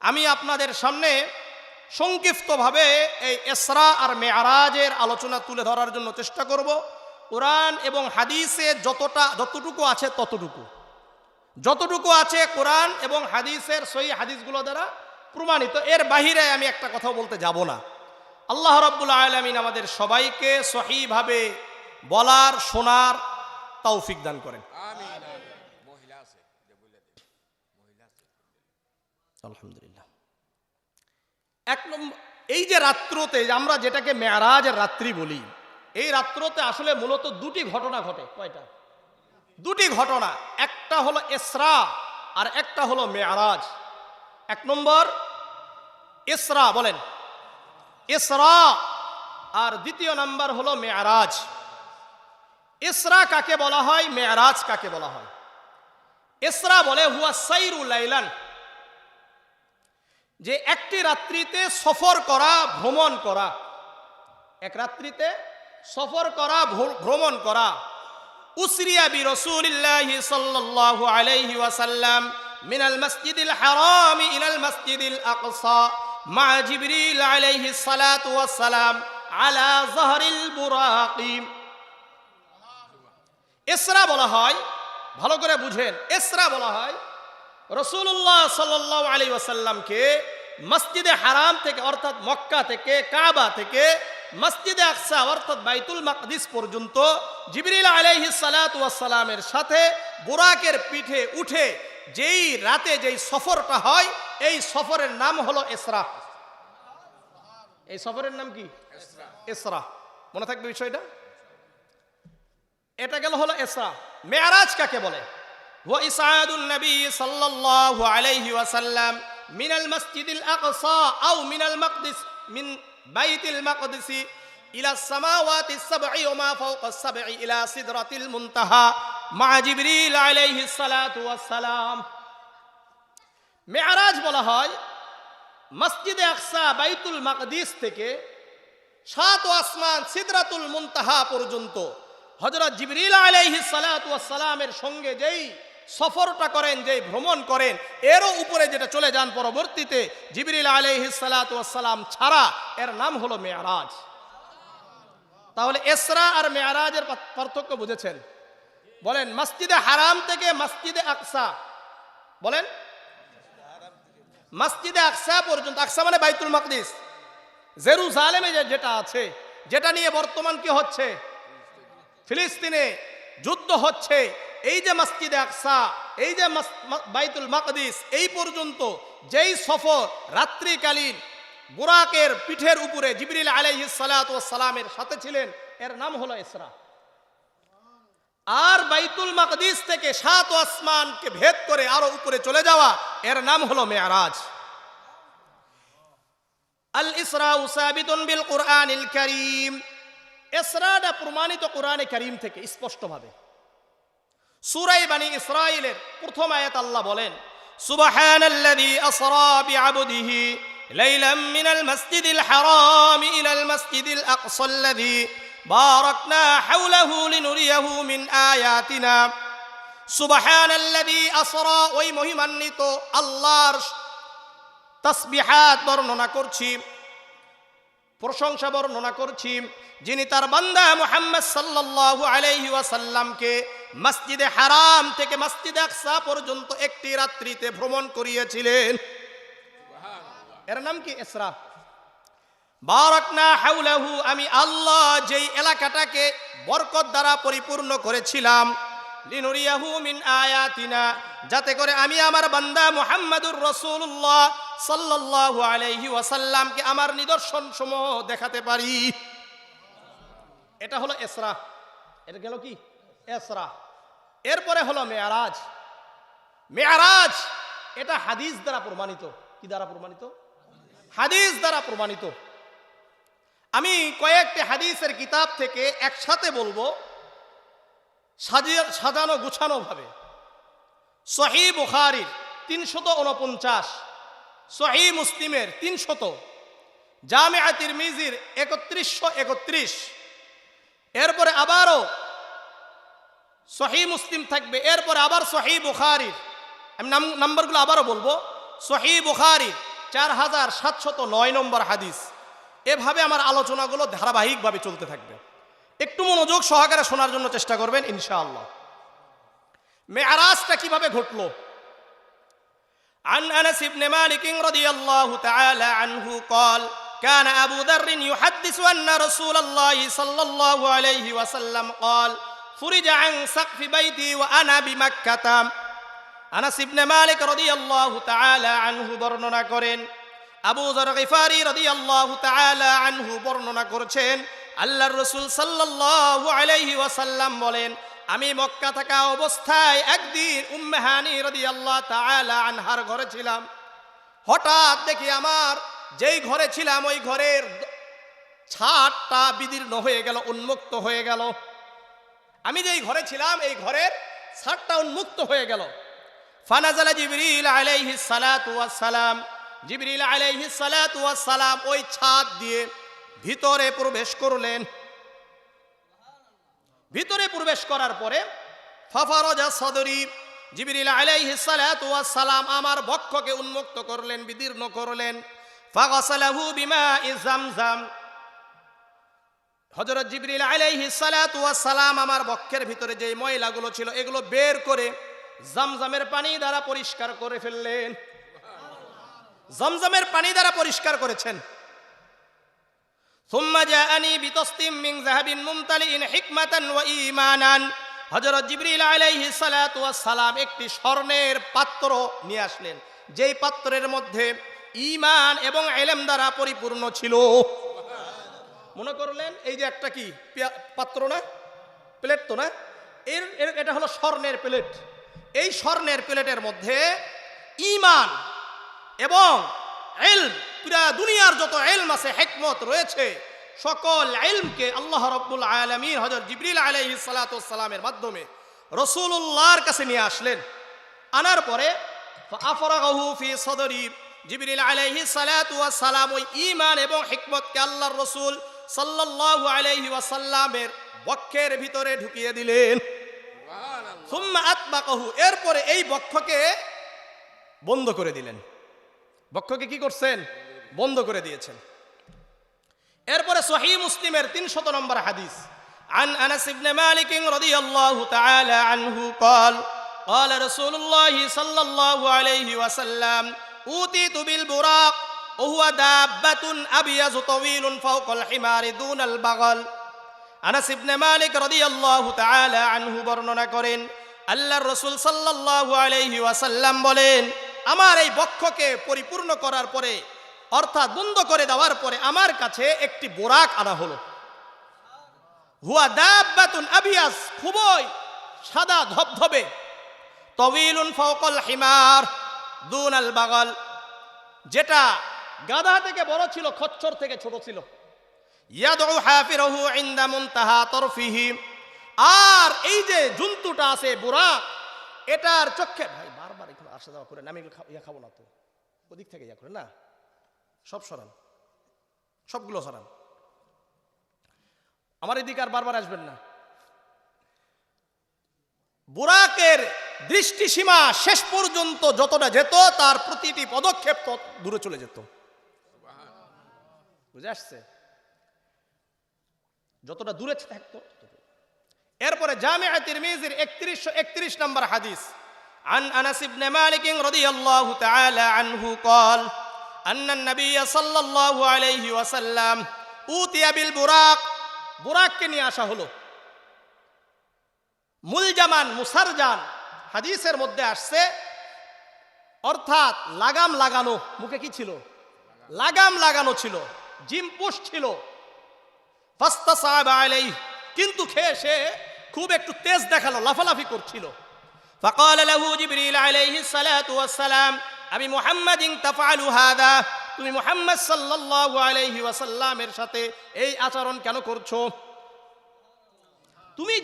আমি আপনাদের সামনে সংক্ষিপ্তভাবে এই ইসরা আর মেরাজের আলোচনা তুলে ধরার জন্য চেষ্টা করব। কোরআন এবং হাদিসে যতটুকু আছে যতটুকু আছে কোরআন এবং হাদিসের সহিহ হাদিসগুলো দ্বারা প্রমাণিত, এর বাহিরে আমি একটা কথা বলতে যাব না। আল্লাহ রাব্বুল আলামিন আমাদের সবাইকে সহিভাবে বলার শোনার তৌফিক দান করেন। আলহামদুলিল্লাহ। এক নম্বর, এই যে রাত্রতে আমরা যেটাকে মেরাজের রাত্রি বলি, এই রাত্রতে আসলে মূলত দুটি ঘটনা ঘটে। কয়টা? দুটি ঘটনা। একটা হলো ইসরা আর একটা হলো মেরাজ। এক নম্বর ইসরা, বলেন ইসরা, আর দ্বিতীয় নাম্বার হলো মেরাজ। ইসরা কাকে বলা হয়, মেরাজ কাকে বলা হয়? ইসরা বলে হুয়া সাইরু লাইলান, যে একটি রাত্রিতে সফর করা, ভ্রমণ করা, এক রাত্রিতে সফর করা, ভ্রমণ করা। উসরিয়া বি রাসূলিল্লাহি সাল্লাল্লাহু আলাইহি ওয়াসাল্লাম মিনাল মাসজিদিল হারাম ইলাল মাসজিদিল আকসা মা জিবরিল আলাইহিস সালাতু ওয়াস সালাম আলা যাহরিল বুরাকি। ইসরা বলা হয়, ভালো করে বুঝেন, ইসরা বলা হয় রাসূলুল্লাহ সাল্লাল্লাহু আলাইহি ওয়াসাল্লামকে মসজিদে হারাম থেকে অর্থাৎ মক্কা থেকে, কাবা থেকে মসজিদে আকসা অর্থাৎ বাইতুল মাকদিস পর্যন্ত জিবরিল আলাইহিস সালাতু ওয়াস সালামের সাথে বুরাকের পিঠে উঠে যেই রাতে যেই সফরটা হয়, এই সফরের নাম হলো ইসরা। এই সফরের নাম কি? ইসরা। মনে থাকবে বিষয়টা। এটা গেল হলো ইসরা। মেরাজ কাকে বলে? ওয়া ইসআদুন নবী সাল্লাল্লাহু আলাইহি ওয়াসাল্লাম মিনাল মাসজিদিল আকসা আও মিনাল মাকদিস মিন বাইতুল মাকদিস ইলা সামাওয়াতিস সাবঈ ওয়া মা ফাওকাস সাবঈ ইলা সিদরাতিল মুনতাহা মা জিবরিল আলাইহিস সালাতু ওয়াস সালাম। মেরাজ বলা হয় মসজিদে আকসা বাইতুল মাকদিস থেকে সাত আসমান সিদরাতুল মুনতাহা পর্যন্ত হযরত জিবরিল আলাইহিস সালাতু ওয়াস সালামের সঙ্গে যেই সফরটা করেন, যেই ভ্রমণ করেন, এরও উপরে যেটা চলে যান পরবর্তীতে জিবরিল আলাইহিস সালাতু ওয়াস সালাম ছাড়া, এর নাম হলো মেরাজ। তাহলে ইসরা আর মেরাজের পার্থক্য বুঝেছেন? বলেন মসজিদে হারাম থেকে মসজিদে আকসা, বলেন মসজিদে আকসা পর্যন্ত, আকসা মানে বাইতুল মাকদিস, জেরুজালেমে যেটা আছে, যেটা নিয়ে বর্তমান কি হচ্ছে, ফিলিস্তিনে যুদ্ধ হচ্ছে, এই যে মসজিদে আকসা, এই যে বাইতুল মাকদিস, এই পর্যন্ত যেই সফর রাত্রিকালীন বুরাকের পিঠের উপরে জিবরিল আলাইহিস সালাতু ওয়াস সালামের সাথে ছিলেন, এর নাম হলো ইসরা। আর বাইতুল মাকদিস থেকে সাত আসমানকে ভেদ করে আরো উপরে চলে যাওয়া, এর নাম হলো মেরাজ। আল ইসরা সাবিতুন বিল কুরআনিল কারীম। ইসরাটা প্রমাণিত কোরআনে কারীম থেকে স্পষ্টভাবে। সূরা বনী ইসরাঈলের প্রথম আয়াত আল্লাহ বলেন, সুবহানাল্লাযী আসরা বিআবদিহি লাইলাম মিনাল মাসজিদিল হারাম ইলাল মাসজিদিল আকসাল্লাযী বারাকনা হাওলাহু লিনুরিয়াহু মিন আয়াতিনা। সুবহানাল্লাযী আসরা, ওই মহিমান্বিত আল্লাহর তাসবিহাত বর্ণনা করছি, প্রশংসা বর্ণনা করছি, যিনি তার বান্দা মুহাম্মদ সাল্লাল্লাহু আলাইহি ওয়াসাল্লামকে মসজিদে হারাম থেকে মসজিদে আকসা পর্যন্ত একটি রাত্রিতে ভ্রমণ করিয়েছিলেন। এর নাম কি? ইসরা। বারাকনা হাওলাহু, আমি আল্লাহ যেই এলাকাটাকে বরকত দ্বারা পরিপূর্ণ করেছিলাম, লিনুরিয়াহু মিন আয়াতিনা, যাতে করে আমি আমার বান্দা মুহাম্মাদুর রাসূলুল্লাহ সাল্লাল্লাহু আলাইহি ওয়াসাল্লামকে আমার নিদর্শন সমূহ দেখাতে পারি। এটা হলো ইসরা। এটা গেল কি? ইসরা। এরপরে হলো মেরাজ। মেরাজ এটা হাদিস দ্বারা প্রমাণিত। কি দ্বারা প্রমাণিত? হাদিস দ্বারা প্রমাণিত। আমি কয়েকটি হাদিসের কিতাব থেকে একসাথে বলবো, সাজানো গুছানো ভাবে। সহিহ বুখারীর 349, সহিহ মুসলিমের 300, জামিআ তিরমিজির 3131, এরপরে আবারও সহিহ মুসলিম থাকবে, এরপরে আবার সহিহ বুখারীর, আমি নাম্বারগুলো আবারও বলবো, সহিহ বুখারীর 4709 নম্বর হাদিস। এভাবে আমার আলোচনাগুলো ধারাবাহিকভাবে চলতে থাকবে, একটু মনোযোগ সহকারে শোনার জন্য চেষ্টা করবেন ইনশাআল্লাহ। মেরাজটা কিভাবে ঘটলো? عن أنس بن مالك رضي الله تعالى عنه قال كان أبو ذر يحدث أن رسول الله صلى الله عليه وسلم قال فرج عن سقف بيتي وأنا بمكة। আনাস ইবনে মালিক রাদিয়াল্লাহু তাআলা আনহু বর্ণনা করেন, আবু যর গিফারি রাদিয়াল্লাহু তাআলা আনহু বর্ণনা করেছেন, আল্লাহর রাসূল সাল্লাল্লাহু আলাইহি ওয়াসাল্লাম বলেন, আমি মক্কা থাকা অবস্থায় একদিন উম্মে হানি রাদিয়াল্লাহু তাআলা আনহার ঘরে ছিলাম। হঠাৎ দেখি আমার যেই ঘরে ছিলাম ওই ঘরের ছাদটা বিদীর্ণ হয়ে গেল, উন্মুক্ত হয়ে গেল। আমি যেই ঘরে ছিলাম এই ঘরের ছাদটা উন্মুক্ত হয়ে গেল। ফানাজালা জিবরিল আলাইহিস সালাতু ওয়াস সালাম, জিবরিল আলাইহিস সালাতু ওয়াস সালাম ওই ছাদ দিয়ে ভিতরে প্রবেশ করলেন। ভিতরে প্রবেশ করার পরে ফাফারাজা সদরি, জিবরিল আলাইহিস সালাতু ওয়াস সালাম আমার বক্ষকে উন্মুক্ত করলেন, বিদীর্ণ করলেন। ফাগাসালাহু বিমা'i জামজাম, হযরত জিবরিল আলাইহিস সালাতু ওয়াস সালাম আমার বক্ষের ভিতরে যে ময়লাগুলো ছিল এগুলো বের করে জামজামের পানি দ্বারা পরিষ্কার করে ফেললেন। জামজামের পানি দ্বারা পরিষ্কার করেছেন। ثم جاءني بطست من ذهب ممتلئ حكمة وإيمانا, হযরত জিবরিল আলাইহিস সালাতু ওয়াস সালাম একটি স্বর্ণের পাত্র নিয়ে আসলেন, যেই পাত্রের মধ্যে ঈমান এবং ইলম দ্বারা পরিপূর্ণ ছিল। মনে করলেন এই যে একটা কি পাত্র না, প্লেট তো না, এটা হলো স্বর্ণের প্লেট। এই স্বর্ণের প্লেটের মধ্যে ঈমান এবং ইলম, পুরা দুনিয়ার যত ইলম আছে, হিকমত রয়েছে, সকল ইলমকে আল্লাহ রাব্বুল আলামিন হযরত জিবরিল আলাইহিস সালাতু ওয়াস সালামের মাধ্যমে রাসূলুল্লাহর কাছে নিয়ে আসলেন। আনার পরে ফাআফরাগাহু ফি সাদরি, জিবরিল আলাইহিস সালাতু ওয়াস সালাম ওই ঈমান এবং হিকমতকে আল্লাহর রাসূল সাল্লাল্লাহু আলাইহি ওয়াসাল্লামের বক্ষের ভিতরে ঢুকিয়ে দিলেন। সুবহানাল্লাহ। সুম্মা আতবাকাহু, এরপরে এই বক্ষকে বন্ধ করে দিলেন। বক্ষকে কি করছেন? বন্ধ করে দিয়েছেন। এরপরে সহিহ মুসলিমের 300 নম্বর হাদিস, عن أنس بن مالك رضي الله تعالى عنه قال قال رسول الله صلى الله عليه وسلم أوتيت بالبراق وهو دابة أبيض طويل فوق الحمار دون البغل। আনাস ইবনে মালিক রাদিয়াল্লাহু তাআলা আনহু বর্ণনা করেন, আল্লাহর রাসূল সাল্লাল্লাহু আলাইহি ওয়াসাল্লাম বলেন, আমার এই বক্ষকে পরিপূর্ণ করার পরে, অর্থাৎ বন্ধ করে দেওয়ার পরে আমার কাছে একটি বোরাক আনা হলো। হুয়া দাব্বাতুন আবিয়াস, খুবই সাদা ধবধবে, তাওয়ীলুন ফাওকাল হিমার দুনাল বাগাল, যেটা গাধা থেকে বড় ছিল, খচ্চর থেকে ছোট ছিল। ইয়াদউ হাফিরাহু ইনদা মুনতাহা তরফিহি, আর এই যে জন্তুটা আছে বোরাক, এটার চোখে, ভাই বারবার এখানে আসা যাওয়া করেন, আমি খাবো না তো, ওদিক থেকে ইয়া করেন না, সব সরান, সবগুলো সরান, আমার এদিকে আর বারবার আসবেন না। বুরাকের দৃষ্টিসীমা শেষ পর্যন্ত যতটা যেত, তার প্রতিটি পদক্ষেপ তত দূরে চলে যেত। বুঝে আসছে? যতটা দূরে থাকতো। এরপরে জামিআ তিরমিজির 3131 নম্বর হাদিস, عن أنس بن مالك رضي الله تعالى عنه قال أن النبي صلى الله عليه وسلم أوتي بالبراق, বুরাককে নিয়ে আসা হলো। মুলজামান মুসারজান, হাদিসের মধ্যে আসছে, অর্থাৎ লাগাম লাগানো, মুখে কি ছিল? লাগাম লাগানো ছিল, জিমপুশ ছিল। ফাস্তাসাবা আলাইহি, কিন্তু খেয়ে সে খুব একটু তেজ দেখালো, লাফালাফি করছিল। ফাকাল লাহু জিবরিল আলাইহিস সালাতু ওয়াস সালাম আবি মুহাম্মাদিন তাফআলু হাদা, তুমি মুহাম্মদ সাল্লাল্লাহু আলাইহি ওয়াসাল্লামের সাথে এই আচরণ কেন করছো? তুমি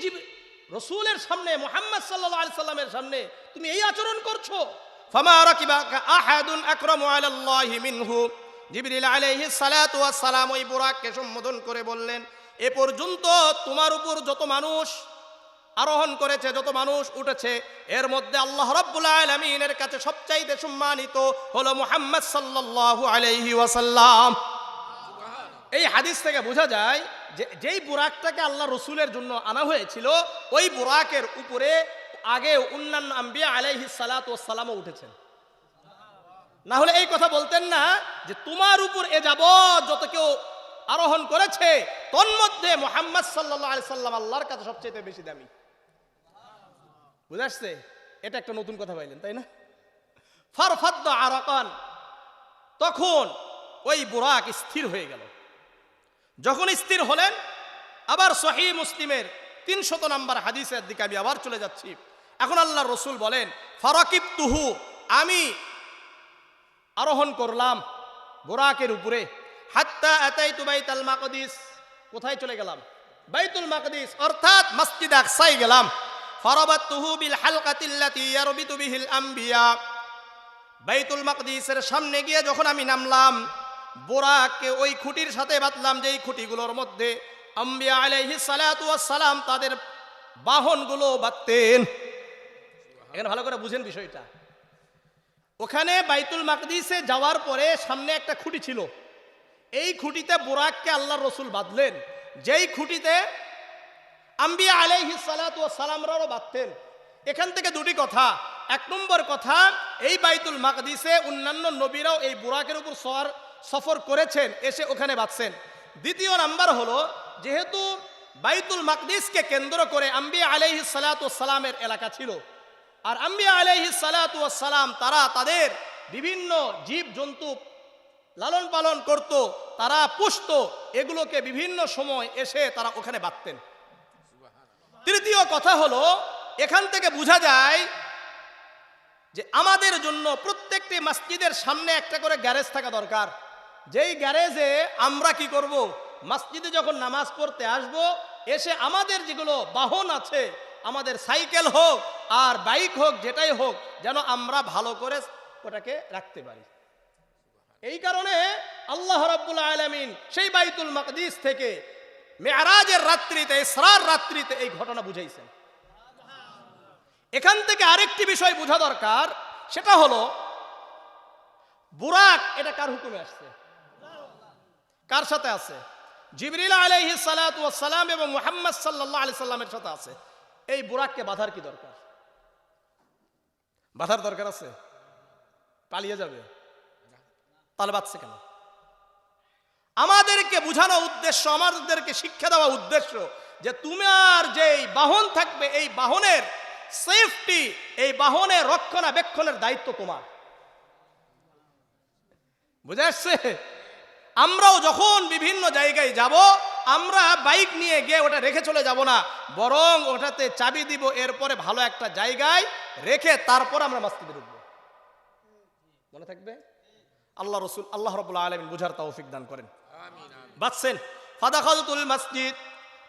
রাসূলের সামনে, মুহাম্মদ সাল্লাল্লাহু আলাইহি সাল্লামের সামনে তুমি এই আচরণ করছো। ফামা রাকিবাকা আহাদুন আকরামু আলাল্লাহি মিনহু, জিবরিল আলাইহিস সালাতু ওয়াস সালাম ওই বুরাককে সম্বোধন করে বললেন, এ পর্যন্ত তোমার উপর যত মানুষ আরোহণ করেছে, যত মানুষ উঠেছে, এর মধ্যে আল্লাহ রাব্বুল আলামিনের কাছে সবচাইতে সম্মানিত হলো মুহাম্মদ সাল্লাল্লাহু আলাইহি ওয়াসাল্লাম। এই হাদিস থেকে বোঝা যায় যে যেই বুরাকটাকে আল্লাহ রসুলের জন্য আনা হয়েছিল, ওই বুরাকের উপরে আগে অন্যান্য আম্বিয়া আলাইহিস সালাতু ওয়াস সালামও উঠেছেন। না হলে এই কথা বলতেন না যে তোমার উপর এ যাবত যত কেউ আরোহণ করেছে, তন্মধ্যে মুহাম্মদ সাল্লাল্লাহু আলাইহি সাল্লাম আল্লাহর কাছে সবচেয়ে বেশি দামি। বুঝা আসছে? এটা একটা নতুন কথা পাইলেন, তাই না? ফারফাদ্দ আরাকান, তখন ওই বুরাক স্থির হয়ে গেল। যখন স্থির হলেন, আবার সহিহ মুসলিমের 300 নম্বর হাদিসের দিকে আমি আবার চলে যাচ্ছি। এখন আল্লাহর রাসূল বলেন, ফারাকিবতুহু, আমি আরোহণ করলাম বুরাকের উপরে, হাত্তা আতাইতু বাইতুল মাকদিস, কোথায় চলে গেলাম? বাইতুল মাকদিস, অর্থাৎ মসজিদ আকসায় গেলাম। ফারাবাতুহু বিল হালকাতিল্লাতী ইয়ারবিতু বিহিল আম্বিয়া, বাইতুল মাকদিসের সামনে গিয়ে যখন আমি নামলাম, বুরাককে ওই খুঁটির সাথে বাঁধলাম, যেই খুঁটিগুলোর মধ্যে আম্বিয়া আলাইহিস সালাতু ওয়াস সালাম তাদের বাহনগুলো বাঁধতেন। এখানে ভালো করে বুঝেন বিষয়টা। ওখানে বাইতুল মাকদিসে যাওয়ার পরে সামনে একটা খুঁটি ছিল, এই খুঁটিতে বুরাককে আল্লাহর রাসূল বাঁধলেন, যেই খুঁটিতে আম্বিয়া আলাইহিস সালাতু ওয়াস সালামরাও বাঁধতেন। এখান থেকে দুটি কথা। এক নম্বর কথা, এই বাইতুল মাকদিসে অন্যান্য নবীরাও এই বুরাকের উপর সফর করেছেন, এসে ওখানে বাঁধছেন। দ্বিতীয় নাম্বার হলো, যেহেতু বাইতুল মাকদিসকে কেন্দ্র করে আম্বিয়া আলাইহিস সালাতু ওয়াস সালামের এলাকা ছিল, আর আম্বিয়া আলাইহিস সালাতু ওয়াস সালাম তারা তাদের বিভিন্ন জীব জন্তু লালন পালন করত, তারা পুষত, এগুলোকে বিভিন্ন সময় এসে তারা ওখানে বাঁধতেন। তৃতীয় কথা হলো, এখান থেকে বোঝা যায় যে আমাদের জন্য প্রত্যেকটি মসজিদের সামনে একটা করে গ্যারেজ থাকা দরকার। যেই গ্যারেজে আমরা কি করব, মসজিদে যখন নামাজ পড়তে আসব, এসে আমাদের যেগুলো বাহন আছে, আমাদের সাইকেল হোক আর বাইক হোক, যেটাই হোক, যেন আমরা ভালো করে ওটাকে রাখতে পারি। এই কারণে আল্লাহ রাব্বুল আলামিন সেই বাইতুল মাকদিস থেকে মেরাজের রাত্রিতে, ইসরার রাত্রিতে এই ঘটনা বুঝাইছেন। এখান থেকে আরেকটি বিষয় বোঝা দরকার, সেটা হলো বুরাক এটা কার হুকুমে আসছে? কার সাথে আছে? জিবরিল আলাইহিস সালাতু ওয়াস সালাম এবং মুহাম্মদ সাল্লাল্লাহু আলাইহি সাল্লামের সাথে আছে। এই বুরাককে বাঁধার কি দরকার? বাঁধার দরকার আছে? পালিয়ে যাবে? তাহলে বাঁধছে কেন? আমাদেরকে বোঝানো উদ্দেশ্য, আমাদেরকে শিক্ষা দেওয়া উদ্দেশ্য যে তোমার যেই বাহন থাকবে, এই বাহনের সেফটি, এই বাহনের রক্ষণাবেক্ষণের দায়িত্ব তোমার। বুঝা আসছে? আমরাও যখন বিভিন্ন জায়গায় যাব, আমরা বাইক নিয়ে গিয়ে ওটা রেখে চলে যাব না, বরং ওটাতে চাবি দিব, এরপরে ভালো একটা জায়গায় রেখে তারপর আমরা মসজিদে ঢুকবো। মনে থাকবে? আল্লাহ রাসূল, আল্লাহ রাব্বুল আলামিন বুঝার তৌফিক দান করেন। বাঁচছেন। ফাদাখালতুল মসজিদ,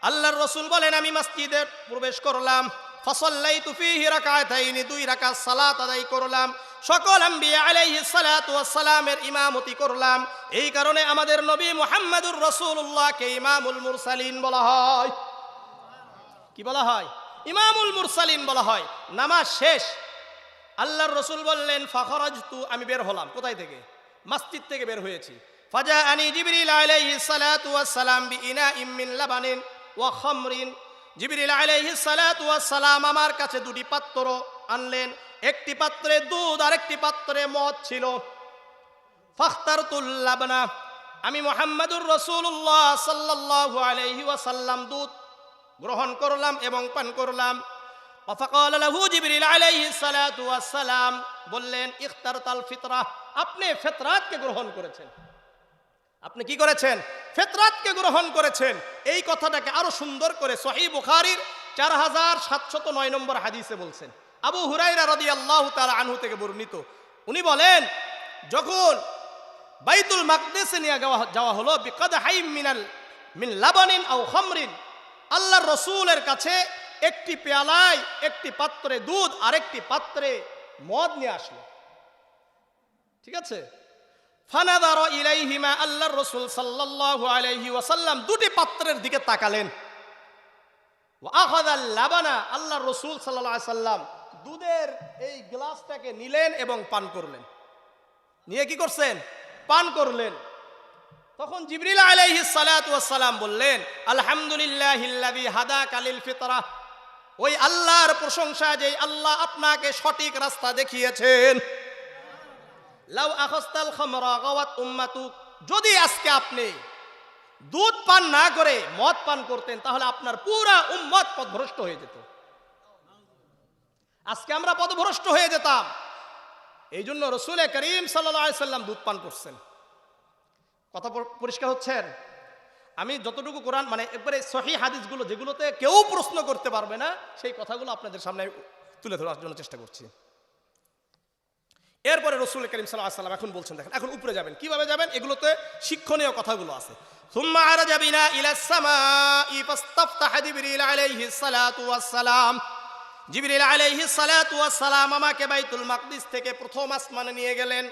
আল্লাহর রাসূল বলেন আমি মসজিদে প্রবেশ করলাম। ফাসাল্লাইতু ফীহি রাকাতাইন, 2 রাকাত সালাত আদায় করলাম। সকল আম্বিয়া আলাইহিস সালাতু ওয়াস সালামের ইমামতি করলাম। এই কারণে আমাদের নবী মুহাম্মদুর রাসূলুল্লাহকে ইমামুল মুরসালিন বলা হয়। কি বলা হয়? ইমামুল মুরসালিন বলা হয়। নামাজ শেষ, আল্লাহর রাসূল বললেন ফাখরাজতু, আমি বের হলাম। কোথায় থেকে? মসজিদ থেকে বের হয়েছি। ফাজাআনি জিবরিল আলাইহিস সালাতু ওয়াস সালাম বিইনাইম মিন লাবানিন ওয়া খামরিন, জিবরিল আলাইহিস সালাতু ওয়াস সালাম আমার কাছে 2টি পাত্র আনলেন। একটি পাত্রে দুধ আর একটি পাত্রে মদ ছিল। ফাখতারতুল লাবনা, আমি মুহাম্মদুর রাসূলুল্লাহ সাল্লাল্লাহু আলাইহি ওয়াসাল্লাম দুধ গ্রহণ করলাম এবং পান করলাম। ফাকাল লাহু জিবরিল আলাইহিস সালাতু ওয়াস সালাম, বললেন ইখতারতাল ফিতরা, আপনি ফিতরাতকে গ্রহণ করেছেন। আপনি কি করেছেন? ফিতরাতকে গ্রহণ করেছেন। এই কথাটাকে আরো সুন্দর করে সহিহ বুখারীর 4709 নম্বর হাদিসে বলছেন। আবু হুরায়রা রাদিয়াল্লাহু তাআলা আনহু থেকে বর্ণিত, উনি বলেন যখন বাইতুল মাকদিসে নিয়ে যাওয়া হলো, বিকাদহাইম মিন লাবানিন আও খামরিন, আল্লাহর রাসূলের কাছে একটি পেয়ালায় একটি পাত্রে দুধ আর একটি পাত্রে মদ নিয়ে আসলো। ঠিক আছে? ফানাযারা ইলাইহিমা, আল্লাহর রাসূল সাল্লাল্লাহু আলাইহি ওয়াসাল্লাম 2টি পাত্রের দিকে তাকালেন। আখাযাল লাবানা, আল্লাহ রসুল সাল্লাল্লাহু আলাইহি সাল্লাম দুধের এই গ্লাসটাকে নিলেন এবং পান করলেন। নিয়ে কি করছেন? পান করলেন। তখন জিবরিল আলাইহিস সালাতু ওয়াস সালাম বললেন, আলহামদুলিল্লাহিল্লাযী হাদাকা লিল ফিতরাহ, ওই আল্লাহর প্রশংসা যে আল্লাহ আপনাকে সঠিক রাস্তা দেখিয়েছেন। লাউ আখাস্তাল খামরা গাওয়াত উম্মাতুক, যদি আজকে আপনি দুধ পান না করে মদ পান করতেন তাহলে আপনার পুরা উম্মত পথভ্রষ্ট হয়ে যেত। আজকে আমরা পথভ্রষ্ট হয়ে যেতাম। এই জন্য রাসূল করিম সাল্লাল্লাহু আলাইহি সাল্লাম দুধ পান করছেন। কথা পরিষ্কার হচ্ছেন? আমি যতটুকু কোরআন মানে একবারে সহিহ হাদিসগুলো যেগুলোতে কেউ প্রশ্ন করতে পারবে না সেই কথাগুলো আপনাদের সামনে তুলে ধরার জন্য চেষ্টা করছি। এরপরে রাসূল করিম সাল্লাল্লাহু আলাইহি সাল্লাম এখন বলছেন, দেখেন এখন উপরে যাবেন, কিভাবে যাবেন এগুলোতে শিক্ষণীয় কথাগুলো আছে। সুম্মা আরাজা বিনা ইলাস সামাই ফাস্তাফতাহা জিবরিল আলাইহিস সালাতু ওয়াস সালাম, জিবরিল আলাইহিস সালাতু ওয়াস সালাম আমাকে বাইতুল মাকদিস থেকে প্রথম আসমানে নিয়ে গেলেন।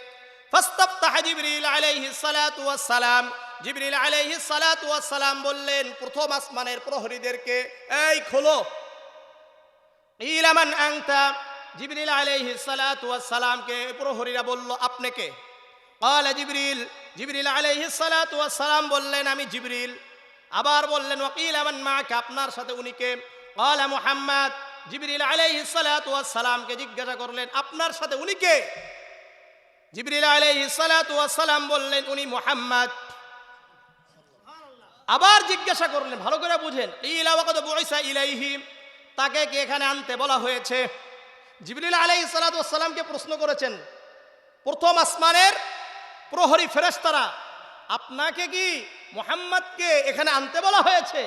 ফাস্তাফতাহা জিবরিল আলাইহিস সালাতু ওয়াস সালাম, জিবরিল আলাইহিস সালাতু ওয়াস সালাম বললেন প্রথম আসমানের প্রহরীদেরকে, এই খোলো। ইলা মান আনতা, জিবরিল আলাইহিস সালাতু ওয়াস সালামকে প্রহরীরা বলল, আপনি কে? ক্বালা জিবরিল, জিবরিল আলাইহিস সালাতু ওয়াস সালাম বললেন আমি জিবরিল। আবার বললেন ওয়াকিলা মান মাআকা, আপনার সাথে উনি কে? ক্বালা মুহাম্মদ, জিবরিল আলাইহিস সালাতু ওয়াস সালামকে জিজ্ঞাসা করলেন আপনার সাথে উনি কে? জিবরিল আলাইহিস সালাতু ওয়াস সালাম বললেন উনি মুহাম্মদ। আবার জিজ্ঞাসা করলেন, ভালো করে বুঝেন, ইলা ওয়াকাদ বুইসা ইলাইহি, তাকে কি এখানে আনতে বলা হয়েছে? জিবরিল আলাইহিস সালাতু ওয়াস সালামকে প্রশ্ন করেছেন প্রথম আসমানের প্রহরী ফেরেশতারা, আপনাকে কি মুহাম্মদকে এখানে আনতে বলা হয়েছে?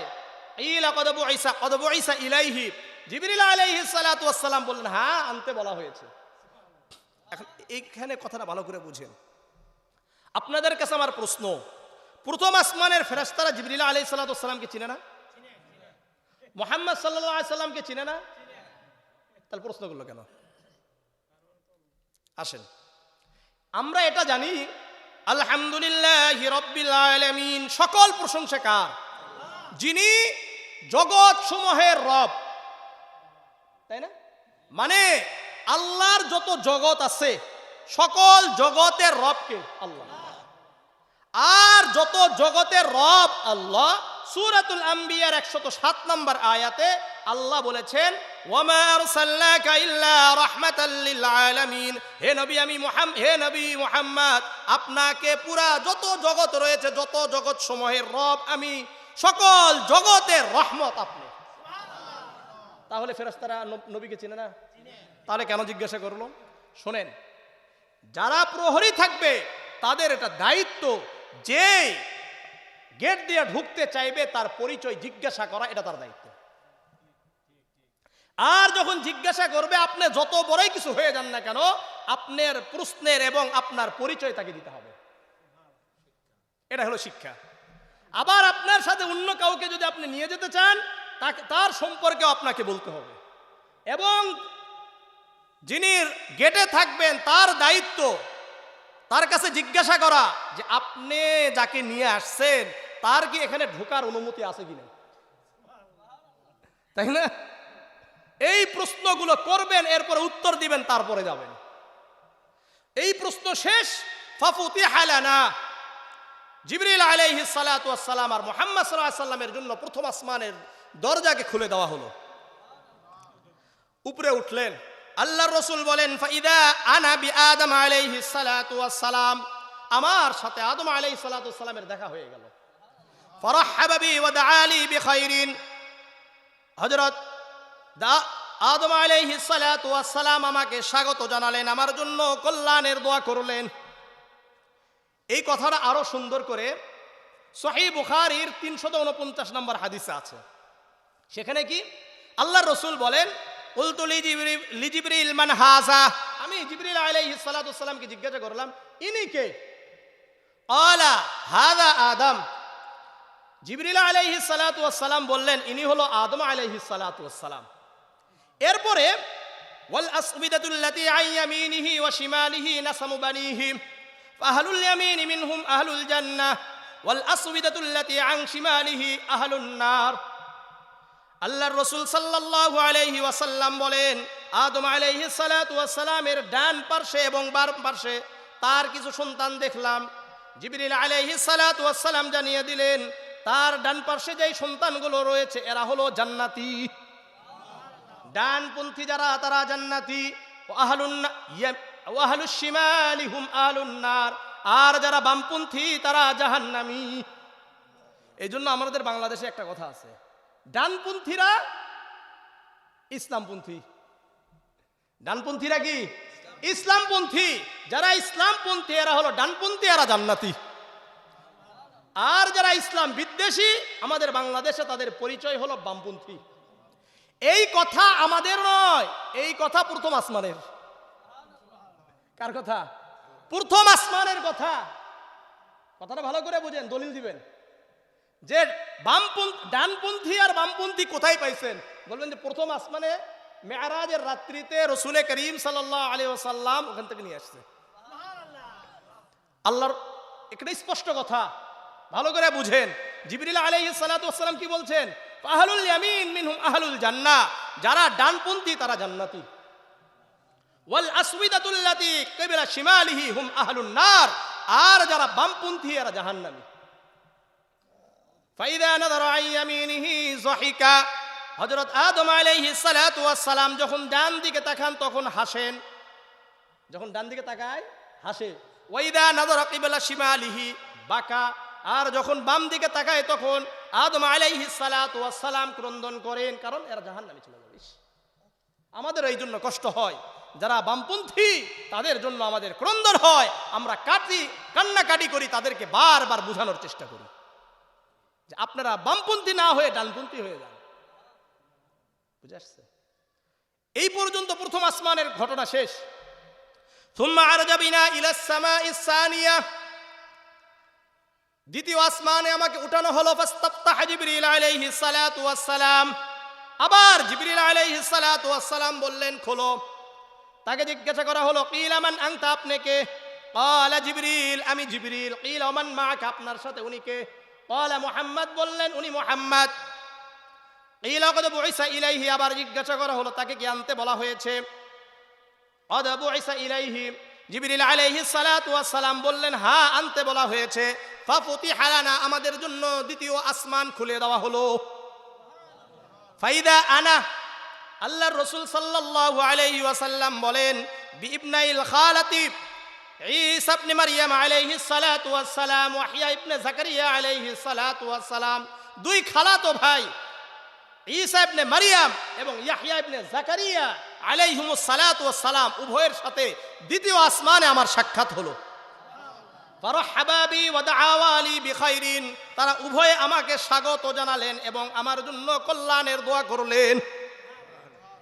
ইলা ওয়াকাদ বুইসা ইলাইহি, জিবরিল আলাইহিস সালাতু ওয়াস সালাম বললেন হ্যাঁ আনতে বলা হয়েছে। এখন এইখানে কথাটা ভালো করে বুঝেন। আপনাদের কাছে আমার প্রশ্ন, প্রথম আসমানের ফেরেশতারা জিবরিল আলাইহিস সালাতু ওয়াস সালামকে চিনে না? মুহাম্মদ সাল্লাল্লাহু আলাইহি সাল্লামকে চিনে না? তাহলে প্রশ্ন করলো কেন? আসেন, আমরা এটা জানি আলহামদুলিল্লাহি রাব্বিল আলামিন, সকল প্রশংসা কার? যিনি জগৎ সমূহের রব, তাই না? মানে আল্লাহর যত জগৎ আছে সকল জগতের রবকে আল্লাহ, আর যত জগতের রব আল্লাহ। সূরাতুল আম্বিয়ার 107 নম্বর আয়াতে আল্লাহ বলেছেন ওয়ামা আরসালনাকা ইল্লা রাহমাতাল লিল আলামিন, হে নবী মুহাম্মদ আপনাকে পুরা যত জগৎ রয়েছে যত জগৎ সমূহের রব আমি, সকল জগতের রহমত আপনি। তাহলে ফেরেশতারা নবীকে চিনে না? তাহলে কেন জিজ্ঞাসা করলো? শোনেন, যারা প্রহরী থাকবে তাদের এটা দায়িত্ব যে গেট দিয়ে ঢুকতে চাইবে তার পরিচয় জিজ্ঞাসা করা, এটা তার দায়িত্ব। আর যখন জিজ্ঞাসা করবে আপনি যত বড়ই কিছু হয়ে যান না কেন, আপনার প্রশ্নের এবং আপনার পরিচয় তাকে দিতে হবে। এটা হলো শিক্ষা। আবার আপনার সাথে অন্য কাউকে যদি আপনি নিয়ে যেতে চান তার সম্পর্কেও আপনাকে বলতে হবে, এবং যিনি গেটে থাকবেন তার দায়িত্ব তার কাছে জিজ্ঞাসা করা যে আপনি যাকে নিয়ে আসছেন তার কি এখানে ঢোকার অনুমতি আছে কিনা, তাই না? এই প্রশ্নগুলো করবেন, এরপরে উত্তর দিবেন, তারপরে যাবেন। এই প্রশ্ন শেষ, ফাফুতিহা লানা, জিবরিল আলাইহিস সালাতু ওয়াস সালাম আর মুহাম্মদ সাল্লাল্লাহু আলাইহি সাল্লামের জন্য প্রথম আসমানের দরজাকে খুলে দেওয়া হলো। উপরে উঠলেন, আল্লাহর রাসূল বলেন ফাইদা আনা বি আদম আলাইহিস সালাতু ওয়াস সালাম, আমার সাথে আদম আলাইহিস সালাতু ওয়াস সালামের দেখা হয়ে গেল। ফারাহাবা বি ওয়া দাআলি বিখাইরিন, হযরত আদম আলাইহিস সালাতু ওয়াস সালাম আমাকে স্বাগত জানালেন, আমার জন্য কল্যাণের দোয়া করলেন। এই কথাটা আরো সুন্দর করে সহিহ বুখারীর 349 নম্বর হাদিসে আছে। সেখানে কি আল্লাহর রাসূল বলেন কুলতু লি জিবরিল মান হাযা, আমি জিবরিল আলাইহিস সালাতু ওয়াস সালামকে জিজ্ঞাসা করলাম ইনি কে? ক্বালা হাযা আদম, জিবরিল আলাইহিস সালাতু ওয়াস সালাম বললেন ইনি হলো আদম আলাইহিস সালাতু ওয়াস সালাম। এরপরে ওয়াল আসবিদাতুল্লাতী আন ইয়ামিনিহি ওয়া শিমালিহি নাসামু বানিহি ফাহলুল ইয়ামিনি মিনহুম আহলুল জান্নাহ ওয়াল আসবিদাতুল্লাতী আন শিমালিহি আহলুন নার। আল্লাহর রাসূল সাল্লাল্লাহু আলাইহি ওয়াসাল্লাম বলেন, আদম আলাইহিস সালাতু ওয়াস সালামের ডান পার্শ্বে এবং বাম পার্শ্বে তার কিছু সন্তান দেখলাম। জিবরিল আলাইহিস সালাতু ওয়াস সালাম জানিয়ে দিলেন, তার ডান পার্শ্বে যেই সন্তানগুলো রয়েছে এরা হলো জান্নাতি। ডানপন্থী যারা তারা জান্নাতি। ওয়া আহলুশ শিমালি হুম আহলুন নার, আর যারা বামপন্থী তারা জাহান্নামী। এই জন্য আমাদের বাংলাদেশে একটা কথা আছে, ডানপন্থীরা ইসলামপন্থী। ডানপন্থীরা কি? ইসলামপন্থী। যারা ইসলামপন্থী এরা হলো ডানপন্থী, এরা জান্নাতি। আর যারা ইসলাম বিদ্বেষী আমাদের বাংলাদেশে তাদের পরিচয় হলো বামপন্থী। এই কথা আমাদের নয়, এই কথা প্রথম আসমানের। কার কথা? প্রথম আসমানের কথা। কথাটা ভালো করে বুঝেন, দলিল দিবেন যে ডানপন্থী আর বামপন্থী কোথায় পাইছেন? বলবেন যে প্রথম আসমানে মেরাজের রাত্রিতে রসুল করিম সাল্লাল্লাহু আলাইহি ওয়াসাল্লাম ওখান থেকে নিয়ে আসছে। আল্লাহর একটা স্পষ্ট কথা, ভালো করে বুঝেন। জিবরিল আলাইহিস সালাতু ওয়াস সালাম কি বলছেন? আহলুল ইয়ামিন মিনহুম আহলুল জান্নাহ, যারা ডানপন্থী তারা জান্নাতি। ওয়াল আসওয়াদাতুল্লাতী কিবলা শিমালিহি হুম আহলুন নার, আর যারা বামপন্থী এরা জাহান্নামী। ফাইদা নাযারা আন ইয়ামিনিহি যাহিকা, হযরত আদম আলাইহিস সালাতু ওয়াস সালাম যখন ডান দিকে তাকান তখন হাসেন। যখন ডান দিকে তাকায় হাসে। ওয়াইদা নাযারা কিবলা শিমালিহি বাকা, আর যখন বাম দিকে তাকায় তখন আদম আলাইহিস সালাতু ওয়াস সালাম ক্রন্দন করেন, কারণ এরা জাহান্নামে চলে যাবে। আমাদের এই জন্য কষ্ট হয়, যারা বামপন্থী তাদের জন্য আমাদের ক্রন্দন হয়। আমরা কান্নাকাটি করি, তাদেরকে বারবার বোঝানোর চেষ্টা করি যে আপনারা বামপন্থী না হয়ে ডানপন্থী হয়ে যান। বুঝে আসছে? এই পর্যন্ত প্রথম আসমানের ঘটনা শেষ। সুম্মা আরজা বিনা ইলাস সামাইস সানিয়া, দ্বিতীয় আসমানে আমাকে উঠানো হলো। ফাস্তাফতাহ জিবরিল আলাইহিস সালাতু ওয়াস সালাম, আবার জিবরিল আলাইহিস সালাতু ওয়াস সালাম বললেন খোলো। তাকে জিজ্ঞাসা করা হলো, কিলা মান আনতা, আপনি কে? ক্বালা জিবরিল, আমি জিবরিল। কিলা মান মাআকা, আপনার সাথে উনি কে? ক্বালা মুহাম্মদ, বললেন উনি মুহাম্মদ। কিলা ক্বাদ বুইসা ইলাইহি, আবার জিজ্ঞাসা করা হলো তাকে কি আনতে বলা হয়েছে? ক্বাদ বুইসা ইলাইহি, জিবরিল আলাইহিস সালাতু ওয়াস সালাম বললেন হ্যাঁ আনতে বলা হয়েছে। ফাফুতিহা লানা, আমাদের জন্য দ্বিতীয় আসমান খুলে দেওয়া হলো। ফাইদা আনা, আল্লাহর রাসূল সাল্লাল্লাহু আলাইহি ওয়াসাল্লাম বলেন, বিইবনাইল খালাতি ঈসা ইবনে মারইয়াম আলাইহিস সালাতু ওয়াস সালাম ওয়া ইয়াহইয়া ইবনে যাকারিয়া আলাইহিস সালাতু ওয়াস সালাম, দুই খালাতো ভাই ঈসা ইবনে মারইয়াম এবং ইয়াহইয়া ইবনে যাকারিয়া আলাইহিমুস সালাতু ওয়াস সালাম উভয়ের সাথে দ্বিতীয় আসমানে আমার সাক্ষাৎ হলো। ফারহাবা বি ওয়া দাআওয়া লি বিখাইরিন, তারা উভয়ে আমাকে স্বাগত জানালেন এবং আমার জন্য কল্যাণের দোয়া করলেন।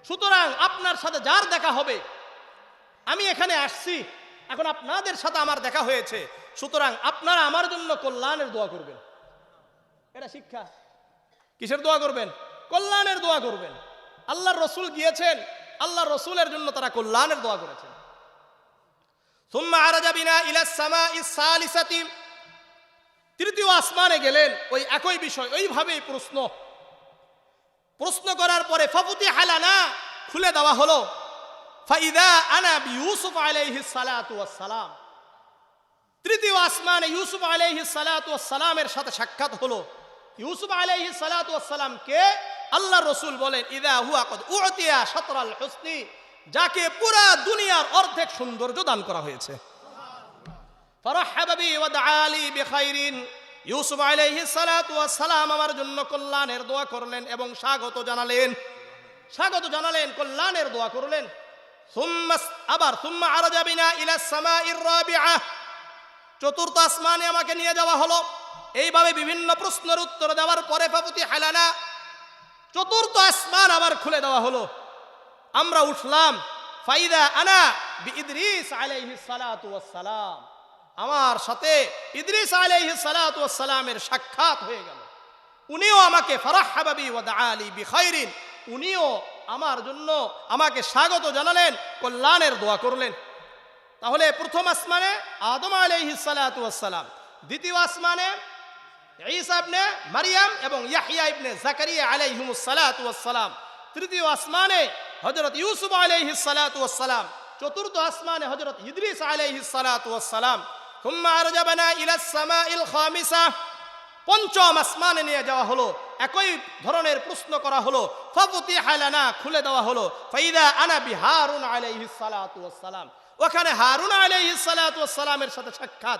সুতরাং আপনার সাথে যার দেখা হবে, আমি এখানে আসছি, এখন আপনাদের সাথে আমার দেখা হয়েছে, সুতরাং আপনারা আমার জন্য কল্যাণের দোয়া করবেন। এটা শিক্ষা। কিসের দোয়া করবেন? কল্যাণের দোয়া করবেন। আল্লাহর রাসূল গিয়েছেন, আল্লাহর রাসূলের জন্য তারা কল্যাণের দোয়া করেছেন। সুম্মা আরাজা বিনা ইলাস সামাইস সালিসাতি, তৃতীয় আসমানে গেলেন, ওই একই বিষয়, ওইভাবেই প্রশ্ন করার পরে ফাফুতিহা লানা, খুলে দেওয়া হলো। ফাইদা আনা বিইউসুফ আলাইহিস সালাতু ওয়াস সালাম, তৃতীয় আসমানে ইউসুফ আলাইহিস সালাতু ওয়াস সালামের সাথে সাক্ষাৎ হলো। ইউসুফ আলাইহিস সালাতু ওয়াস সালাম কে? আল্লাহর রাসূল বলেন, ইদা হুয়া কদ উতিয়া শাতরাল হুসনি, যাকে পুরা দুনিয়ার অর্ধেক সৌন্দর্য দান করা হয়েছে। ফারহাবা বি ওয়া দাআ লি বিখাইরিন, ইউসুফ আলাইহিস সালাতু ওয়াস সালাম আমার জন্য কল্যাণের দোয়া করলেন এবং স্বাগত জানালেন, কল্যাণের দোয়া করলেন। সুম্মা আরাজা বিনা ইলাস সামাইর রাবিআ, চতুর্থ আসমানে আমাকে নিয়ে যাওয়া হলো। এইভাবে বিভিন্ন প্রশ্নের উত্তর দেওয়ার পরে ফাফুতিহা লানা, চতুর্থ আসমান আবার খুলে দেওয়া হলো। আমরা উঠলাম। ফাইদা আনা বিইদ্রিস আলাইহিস সালাতু ওয়াস সালাম, আমার সাথে ইদ্রিস আলাইহিস সালাতু ওয়াস সালামের সাক্ষাৎ হয়ে গেল। উনিও আমাকে ফারহাবা বি ওয়া দাআ লি বিখাইরিন, উনিও আমার জন্য আমাকে স্বাগত জানালেন, কল্যাণের দোয়া করলেন। তাহলে প্রথম আসমানে আদম আলাইহিস সালাতু ওয়াস সালাম, দ্বিতীয় আসমানে ঈসা ইবনে মারিয়াম এবং ইয়াহইয়া ইবনে জাকারিয়া আলাইহিমুস সালাতু ওয়াস সালাম। তৃতীয় আসমানে হযরত ইউসুফ আলাইহিস সালাতু ওয়াস সালাম। চতুর্থ আসমানে হযরত ইদ্রিস আলাইহিস সালাতু ওয়াস সালাম। থুম্মা আরজাবানা ইলাস সামাইল খামিসা, পঞ্চম আসমানে নিয়ে যাওয়া হলো, একই ধরনের প্রশ্ন করা হলো। ফাফুতিহা লানা, খুলে দেওয়া হলো। ফাইদা আনা বিহারুন আলাইহিস সালাতু ওয়াস সালাম, ওখানে হারুন আলাইহিস সালাতু ওয়াস সালামের সাথে সাক্ষাৎ।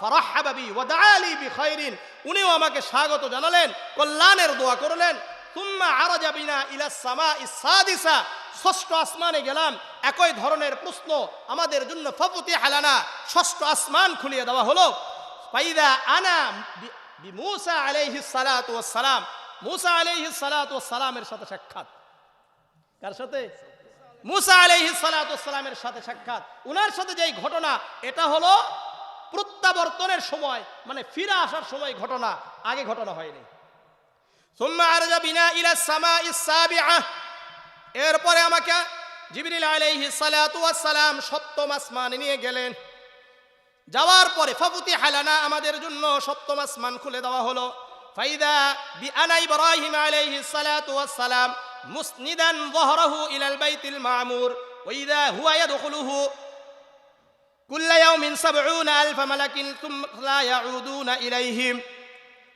ফারাহাবা বি ওয়া দাআলি বিখাইরিন, উনিও আমাকে স্বাগত জানালেন, কল্যাণের দোয়া করলেন। থুম্মা আরাজা বিনা ইলাস সামাইস সাদিসা, ষষ্ঠ আসমানে গেলাম, একই ধরনের প্রশ্ন আমাদের জন্য। ফাফুতিহা লানা, ষষ্ঠ আসমান খুলিয়ে দেওয়া হলো। ফাইদা আনা মুসা আলাইহিস সালাতু ওয়াস সালাম, মুসা আলাইহিস সালাতু ওয়াস সালামের সাথে সাক্ষাৎ। কার সাথে? মুসা আলাইহিস সালাতু ওয়াস সালামের সাথে সাক্ষাৎ। উনার সাথে যেই ঘটনা, এটা হলো প্রত্যাবর্তনের সময়, মানে ফিরে আসার সময় ঘটনা, আগে ঘটনা হয়নি। সুম্মা আরজা বিনা ইলাস সামাইস সাবিআ, এরপরে আমাকে জিবরিল আলাইহিস সালাতু ওয়াস সালাম সপ্তম আসমানে নিয়ে গেলেন। যাওয়ার পরে ফাফুতিহা লানা, আমাদের জন্য সপ্তম আসমান খুলে দেওয়া হলো। ফাইদা বিআনা ইব্রাহিম আলাইহিস সালাতু ওয়াস সালাম মুসনিদান যাহরাহু ইলাল বাইতিল মামুর ওয়া ইযা হুয়া ইয়াদখুলুহু কুল্লা ইয়াউমিন ৭০,০০০ মালাকিন সুম্মা লা ইয়াউদুনা ইলাইহিম।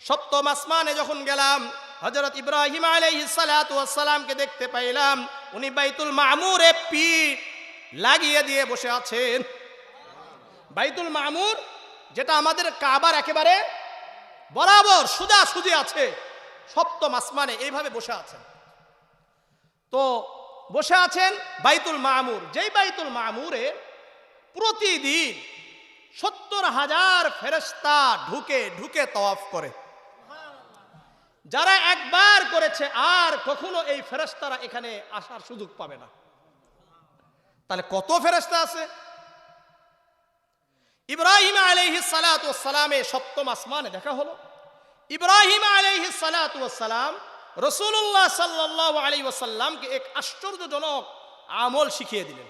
সপ্তম আসমানে যখন গেলাম, হযরত ইব্রাহিম আলাইহিস সালাতু ওয়াস সালামকে দেখতে পাইলাম। উনি বাইতুল মামুরে পিঠ লাগিয়ে দিয়ে বসে আছেন। বাইতুল মামুর, যেটা আমাদের কাবার একেবারে বরাবর সোজাসুজি আছে, সপ্তম আসমানে এইভাবে বসে আছেন। তো বসে আছেন বাইতুল মামুর, যেই বাইতুল মামুরে প্রতিদিন ৭০,০০০ ফেরেশতা ঢুকে ঢুকে তওয়াফ করে। যারা একবার করেছে আর কখনো এই ফেরেশতারা এখানে আসার সুযোগ পাবে না। তাহলে কত ফেরেশতা আছে? ইব্রাহিম আলাইহিস সালাতু ওয়াস সালামে সপ্তম আসমানে দেখা হলো। ইব্রাহিম আলাইহিস সালাতু ওয়াস সালাম রাসূলুল্লাহ সাল্লাল্লাহু আলাইহি ওয়াসাল্লামকে এক আশ্চর্যজনক আমল শিখিয়ে দিলেন।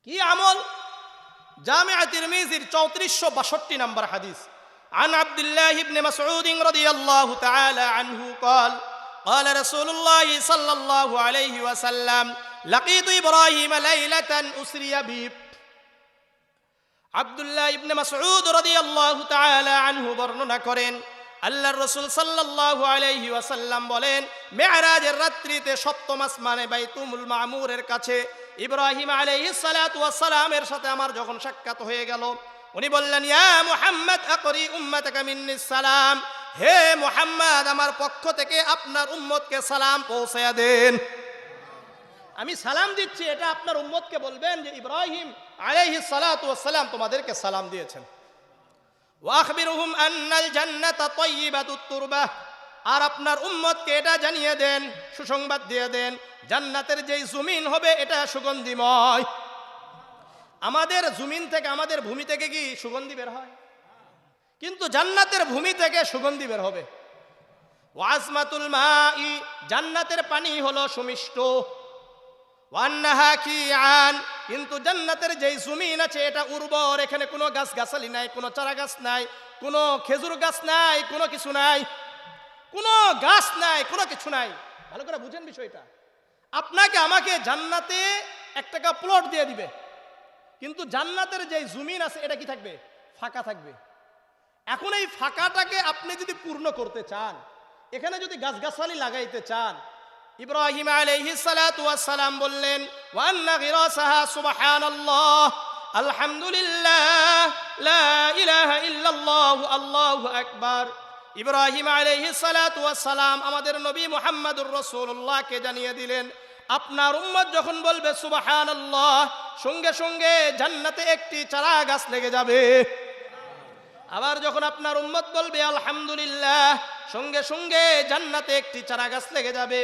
কি আমল? জামিআ তিরমিজির ৩৪৬২ নম্বর হাদিস। عن عبد الله بن مسعود رضي الله تعالى عنه قال قال رسول الله صلى الله عليه وسلم لقيت إبراهيم ليلة أسري بي। আব্দুল্লাহ ইবনে মাসউদ রাদিয়াল্লাহু তাআলা আনহু বর্ণনা করেন, আল্লাহর রাসূল সাল্লাল্লাহু আলাইহি ওয়াসাল্লাম বলেন, মেরাজের রাত্রিতে সপ্তম আসমানে বাইতুল মামুরের কাছে ইব্রাহিম আলাইহিস সালাতু ওয়াস সালামের সাথে আমার যখন সাক্ষাৎ হয়ে গেল, উনি বললেন, ইয়া মুহাম্মদ আকরি উম্মাতাকা মিন্নিস সালাম, হে মুহাম্মদ, আমার পক্ষ থেকে আপনার উম্মতকে সালাম পৌঁছায়া দেন। আমি সালাম দিচ্ছি, এটা আপনার উম্মতকে বলবেন যে ইব্রাহিম আলাইহিস সালাতু ওয়াস সালাম তোমাদেরকে সালাম দিয়েছেন। ওয়া আখবিরুহুম আন্নাল জান্নাতা তাইয়্যিবাতুত তুরবাহ, আর আপনার উম্মতকে এটা জানিয়ে দেন, সুসংবাদ দিয়ে দেন, জান্নাতের যেই জমিন হবে এটা সুগন্ধিময়। আমাদের জমিন থেকে, আমাদের ভূমি থেকে কি সুগন্ধি বের হয়? কিন্তু জান্নাতের ভূমি থেকে সুগন্ধি বের হবে। ওয়াজমাতুল মাই, জান্নাতের পানি হলো সুমিষ্ট। ওয়ান্নাহা কিআন, কিন্তু জান্নাতের যেই জমিন আছে এটা উর্বর, এখানে কোনো গাছ গাছালি নাই, কোনো চারা গাছ নাই, কোনো খেজুর গাছ নাই, কোনো কিছু নাই, কোনো গাছ নাই, কোনো কিছু নাই। ভালো করে বুঝেন বিষয়টা। আপনাকে আমাকে জান্নাতে ১ টাকা প্লট দিয়ে দিবে, কিন্তু জান্নাতের যেই জমিন আছে এটা কি থাকবে? ফাঁকা থাকবে। এখন এই ফাঁকাটাকে আপনি যদি পূর্ণ করতে চান, এখানে যদি গাছগাছালি লাগাইতে চান, ইব্রাহিম আলাইহিস সালাতু ওয়াস সালাম বললেন, ওয়া আন্না গিরাসাহা সুবহানাল্লাহ আলহামদুলিল্লাহ লা ইলাহা ইল্লাল্লাহু আল্লাহু আকবার। ইব্রাহিম আলাইহিস সালাতু ওয়াস সালাম আমাদের নবী মুহাম্মদুর রাসূলুল্লাহকে জানিয়ে দিলেন, আপনার উম্মত যখন বলবে সুবহানাল্লাহ, সঙ্গে সঙ্গে জান্নাতে একটি চারা গাছ লেগে যাবে। আবার যখন আপনার উম্মত বলবে আলহামদুলিল্লাহ, সঙ্গে সঙ্গে জান্নাতে একটি চারা গাছ লেগে যাবে।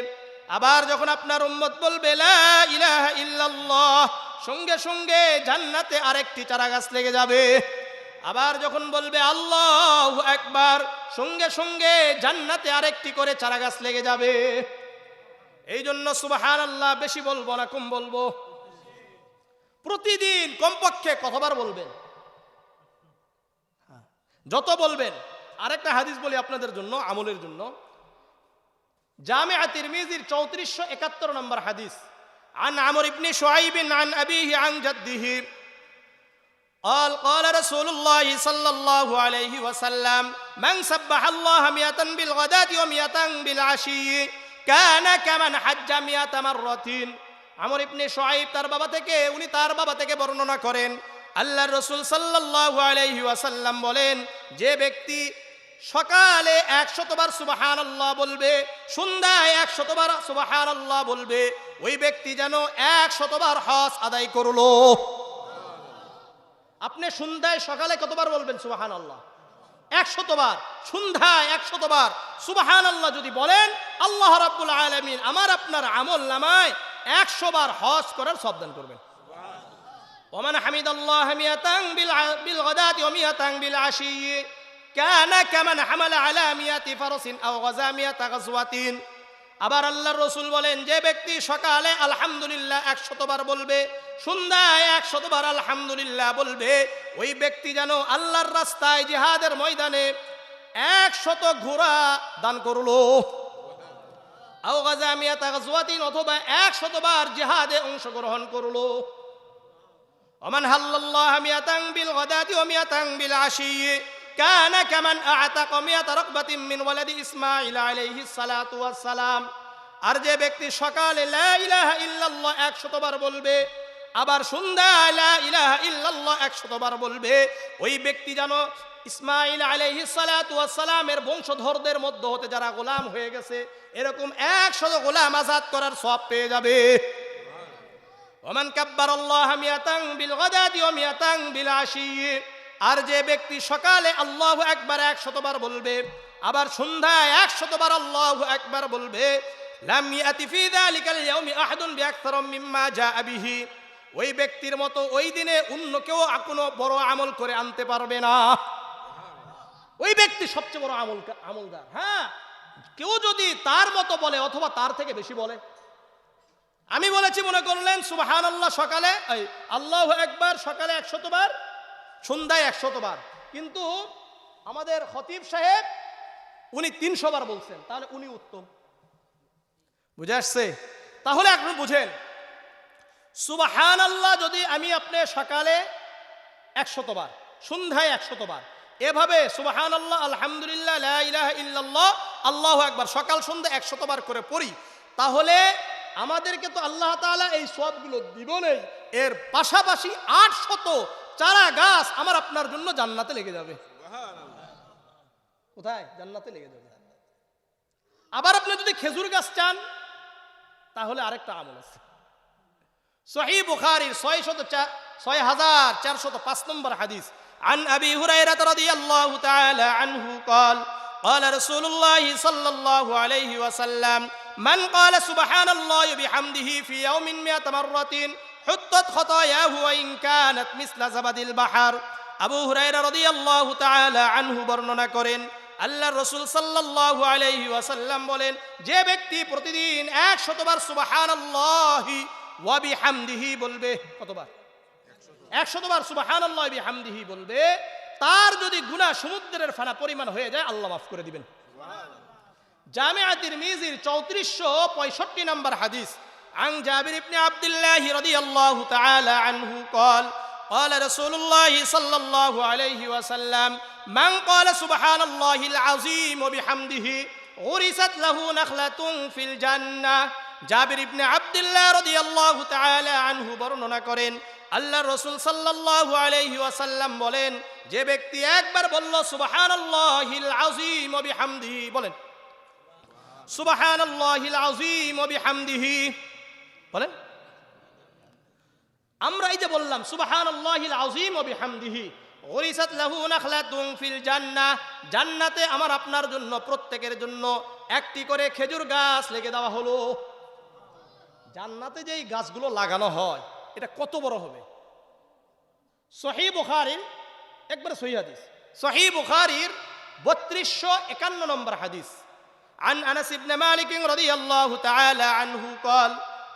আবার যখন আপনার উম্মত বলবে লা ইলাহা ইল্লাল্লাহ, সঙ্গে সঙ্গে জান্নাতে আরেকটি চারা গাছ লেগে যাবে। আবার যখন বলবে আল্লাহু আকবার, সঙ্গে সঙ্গে জান্নাতে আরেকটি করে চারা গাছ লেগে যাবে। এই জন্য সুবহানাল্লাহ বেশি বলবো না, কম বলবো? প্রতিদিন কমপক্ষে কতবার বলবেন? যত বলবেন আরেকটা হাদিস বলি আপনাদের জন্য, আমলের জন্য। জামিআ তিরমিজির 3471 নম্বর হাদিস, عن عمرو بن شعيب عن أبيه عن جده قال قال رسول الله صلى الله عليه وسلم من سبح الله 100 بالغداة و100 بالعشي كان كمن حج 100 مرة। আমর ইবনে শুআইব তার বাবা থেকে, উনি তার বাবা থেকে বর্ণনা করেন, আল্লাহর রাসূল সাল্লাল্লাহু আলাইহি ওয়াসাল্লাম বলেন, যে ব্যক্তি সকালে 100 বার সুবহানাল্লাহ বলবে, সন্ধ্যায় 100 বার সুবহানাল্লাহ বলবে, ওই ব্যক্তি যেন 100 বার হজ আদায় করলো। আপনি সন্ধ্যায় সকালে কতবার বলবেন সুবহানাল্লাহ? 100 বার। সন্ধ্যায় 100 বার সুবহানাল্লাহ যদি বলেন, আল্লাহ রাব্বুল আলামিন আমার আপনার আমল নামায় 100 বার হজ করার সওয়াব দান করবেন। ওমান হামিদাল্লাহ 100 বিল গাদাতি ওয়া 100 বিল আশি কানা কামান হামালা আলা 100 ফারসিন আও গাযা 100 গাজওয়াতিন। আবার আল্লাহর রাসূল বলেন, যে ব্যক্তি সকালে আলহামদুলিল্লাহ 100 বার বলবে, সন্ধ্যায় 100 বার আলহামদুলিল্লাহ বলবে, ওই ব্যক্তি যেন আল্লাহর রাস্তায় জিহাদের ময়দানে 100 ঘোড়া দান করলো। আও গাযা 100 গাজওয়াতিন, অথবা 100 বার জিহাদে অংশগ্রহণ করলো। ওমান হাল্লাল্লাহ 100 বিল গাদাতি ওয়া 100 বিল আশি কানা কামান আ'তাকা 100 রাকবাতিন মিন ওয়ালাদি ইসমাঈল আলাইহিস সালাতু ওয়াস সালাম। আর যে ব্যক্তি সকালে লা ইলাহা ইল্লাল্লাহ 100 বার বলবে, আবার সন্ধ্যায় লা ইলাহা ইল্লাল্লাহ 100 বার বলবে, ওই ব্যক্তি যেন ইসমাঈল আলাইহিস সালাতু ওয়াস সালামের বংশধরদের মধ্য হতে যারা গোলাম হয়ে গেছে, এরকম 100 গোলাম আজাদ করার সওয়াব পেয়ে যাবে। ওমান কাব্বারাল্লাহ 100 বিল গাদাতি ওয়া 100 বিল আশি। আর যে ব্যক্তি সকালে আল্লাহু আকবার 100 বার বলবে, আবার সন্ধ্যায় 100 বার আল্লাহু আকবার বলবে, লাম ইয়াতি ফি যালিকাল ইয়াউমি আহাদুন বিআকতার মিম্মা জাআ বিহি, ওই ব্যক্তির মতো ওই দিনে অন্য কেউ কোনো বড় আমল করে আনতে পারবে না। ওই ব্যক্তি সবচেয়ে বড় আমলদার। হ্যাঁ, কেউ যদি তার মতো বলে অথবা তার থেকে বেশি বলে, আমি বলেছি মনে করলেন সুবহানাল্লাহ সকালে, আল্লাহু আকবার সকালে 100 বার, সন্ধ্যায় 100 বার, কিন্তু আমাদের খতিব সাহেব উনি 300 বার বলছেন, তাহলে উনি উত্তম। বুঝে আসছে? তাহলে এখন বুঝেন, সুবহানাল্লাহ যদি আমি আপনি সকালে 100 বার, সন্ধ্যায় 100 বার, এভাবে সুবহানাল্লাহ আলহামদুলিল্লাহ লা ইলাহা ইল্লাল্লাহ আল্লাহু আকবার সকাল সন্ধ্যা 100 বার করে পড়ি, তাহলে আমাদেরকে তো আল্লাহ তাআলা এই সওয়াবগুলো দিবেনই, এর পাশাপাশি 800 চারা গাছ আমার আপনার জন্য জান্নাতে লেগে যাবে। কোথায়? জান্নাতে লেগে যাবে। আবার আপনি যদি খেজুর গাছ চান, তাহলে আরেকটা আমল আছে। সহিহ বুখারীর 6405 নম্বর হাদিস, عن أبي هريرة رضي الله تعالى عنه قال قال رسول الله صلى الله عليه وسلم من قال سبحان الله بحمده في يوم 100 مرة حطت خطاياه وإن كانت مثل زبد البحر। আবু হুরায়রা রাদিয়াল্লাহু তাআলা আনহু বর্ণনা করেন, আল্লাহর রাসূল সাল্লাল্লাহু আলাইহি ওয়াসাল্লাম বলেন, যে ব্যক্তি প্রতিদিন 100 বার সুবহানাল্লাহি ওয়া বিহামদিহি বলবে, কতবার? 100 বার সুবহানাল্লাহি ওয়া বিহামদিহি বলবে, তার যদি গুনাহ সমুদ্রের ফেনা পরিমাণ হয়ে যায়, আল্লাহ মাফ করে দিবেন। জামিআ তিরমিজির 3465 নম্বর হাদিস, عن جابر بن عبد الله رضي الله تعالى عنه قال قال رسول الله صلى الله عليه وسلم من قال سبحان الله العظيم وبحمده غرست له نخلة في الجنة। জাবির ইবনে আব্দুল্লাহ রাদিয়াল্লাহু তাআলা আনহু বর্ণনা করেন, আল্লাহর রাসূল সাল্লাল্লাহু আলাইহি ওয়াসাল্লাম বলেন, যে ব্যক্তি একবার বলল সুবহানাল্লাহিল আযীম ওয়া বিহামদিহি, বলেন সুবহানাল্লাহিল আযীম ওয়া বিহামদিহি, বলেন। আমরা এই যে বললাম সুবহানাল্লাহিল আযীম ওয়া বিহামদিহি গুরিসাত লাহু নাখলাতুন ফিল জান্নাহ, জান্নাতে আমার আপনার জন্য প্রত্যেকের জন্য একটি করে খেজুর গাছ লেগে দেওয়া হলো। জান্নাতে যেই গাছগুলো লাগানো হয়, এটা কত বড় হবে? সহিহ বুখারীর, একবারে সহিহ হাদিস, সহিহ বুখারীর 3251 নম্বর হাদিস, عن أنس بن مالك رضي الله تعالى عنه قال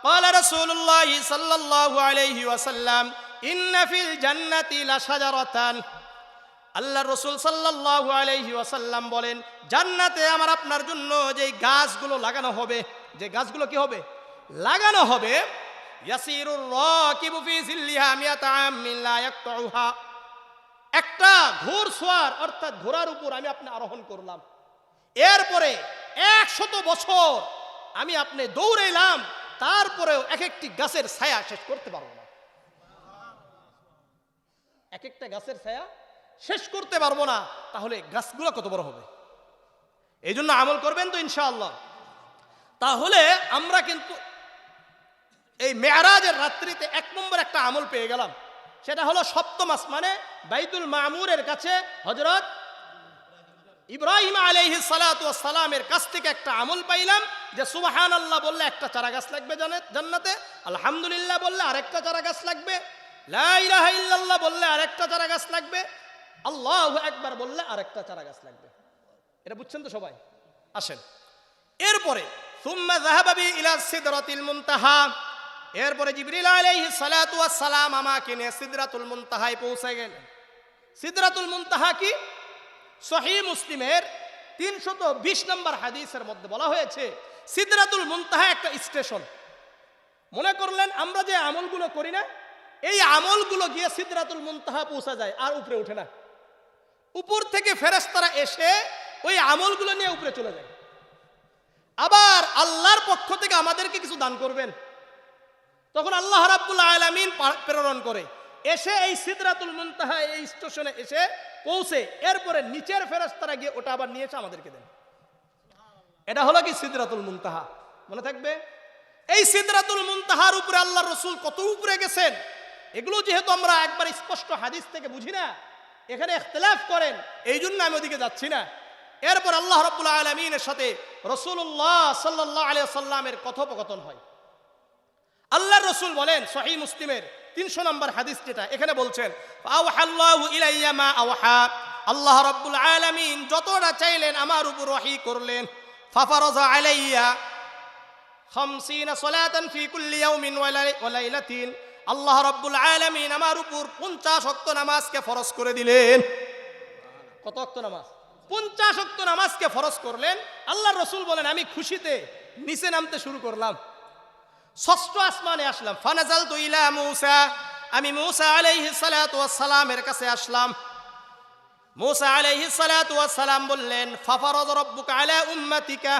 قال رسول الله صلى الله عليه وسلم إن في الجنة لشجرة আল্লাহ রসুল সাল্লাল্লাহু আলাইহি ওয়াসাল্লাম বলেন, জান্নাতে আমার আপনার জন্য যে গাছগুলো লাগানো হবে, যে গাছগুলো কি হবে লাগানো হবে, ইয়াসিরুর রাকিবু ফি জিল্লিহা মিয়াতা আমিন লা ইয়াকতাউহা, একটা ঘোড়সওয়ার অর্থাৎ ঘোড়ার উপর আমি আপনি আরোহণ করলাম, এরপরে 100 বছর আমি আপনি দৌড়াইলাম, তারপরেও এক একটি গাছের ছায়া শেষ করতে পারবো না, এক একটা গাছের ছায়া শেষ করতে পারবো না। তাহলে গাছগুলো কত বড় হবে? এই জন্য আমল করবেন তো ইনশাআল্লাহ। তাহলে আমরা কিন্তু এই মেরাজের রাত্রিতে 1 নম্বর একটা আমল পেয়ে গেলাম, সেটা হলো সপ্তম আসমানে বাইতুল মামুরের কাছে হযরত ইব্রাহিম আলাইহিস সালাতু ওয়াস সালামের কাছ থেকে একটা আমল পাইলাম যে সুবহানাল্লাহ বললে একটা চারা গাছ লাগবে জান্নাতে, আলহামদুলিল্লাহ বললে আরেকটা চারা গাছ লাগবে, লা ইলাহা ইল্লাল্লাহ বললে আরেকটা চারা গাছ লাগবে, আল্লাহু আকবার বললে আরেকটা চারা গাছ লাগবে। এটা বুঝছেন তো সবাই? আসেন এরপরে সুম্মা যাহাবা বি ইলা সিদরাতিল মুনতাহা, এরপরে জিবরিল আলাইহিস সালাতু ওয়াস সালাম আমাকে নিয়ে সিদরাতুল মুনতাহায় পৌঁছে গেলেন। সিদরাতুল মুনতাহা কি? সহিহ মুসলিমের 320 নম্বর হাদিসের মধ্যে বলা হয়েছে সিদরাতুল মুনতাহা একটা স্টেশন। মনে করলেন আমরা যে আমলগুলো করি না, এই আমলগুলো গিয়ে সিদরাতুল মুনতাহা পৌঁছা যায় আর উপরে ওঠে না, উপর থেকে ফেরেশতারা এসে ওই আমলগুলো নিয়ে উপরে চলে যায়। আবার আল্লাহর পক্ষ থেকে আমাদেরকে কিছু দান করবেন, তখন আল্লাহ রাব্বুল আলামিন প্রেরণ করে এসে এই সিদরাতুল মুনতাহা এই স্টেশনে এসে পৌঁছে, এরপরে নিচের ফেরেশতারা গিয়ে ওটা আবার নিয়ে এসে আমাদেরকে দেন। এটা হলো কি সিদরাতুল মুনতাহা, মনে থাকবে। এই সিদরাতুল মুনতাহার উপরে আল্লাহ রসুল কত উপরে গেছেন, এগুলো যেহেতু আমরা একবার স্পষ্ট হাদিস থেকে বুঝি না, এখানে ইখতিলাফ করেন, এই জন্য আমি ওদিকে যাচ্ছি না। এরপর আল্লাহ রাব্বুল আলামিনের সাথে রাসূলুল্লাহ সাল্লাল্লাহু আলাইহি ওয়াসাল্লামের কথোপকথন হয়। আল্লাহর রাসূল বলেন সহিহ মুসলিমের 300 নম্বর হাদিস, যেটা এখানে বলছেন আওহাল্লাহু ইলাইয়া মা আওহা, আল্লাহ রাব্বুল আলামিন যতটা চাইলেন আমার উপর ওহী করলেন। ফাফারাজা আলাইয়া 50 সালাতান ফি কুল্লি ইয়াউমিন ওয়া লাইলাতিন, আল্লাহ রাব্বুল আলামিন আমার উপর 50 ওয়াক্ত নামাজকে ফরজ করে দিলেন। কত ওয়াক্ত নামাজ? 50 ওয়াক্ত নামাজকে ফরজ করলেন। আল্লাহর রাসূল বলেন আমি খুশিতে নিচে নামতে শুরু করলাম, ষষ্ঠ আসমানে আসলাম। ফানাজালতু ইলা মূসা, আমি মূসা আলাইহিস সালাতু ওয়াস সালামের কাছে আসলাম। মূসা আলাইহিস সালাতু ওয়াস সালাম বললেন ফাফারাজ রাব্বুকা আলা উম্মাতিকা,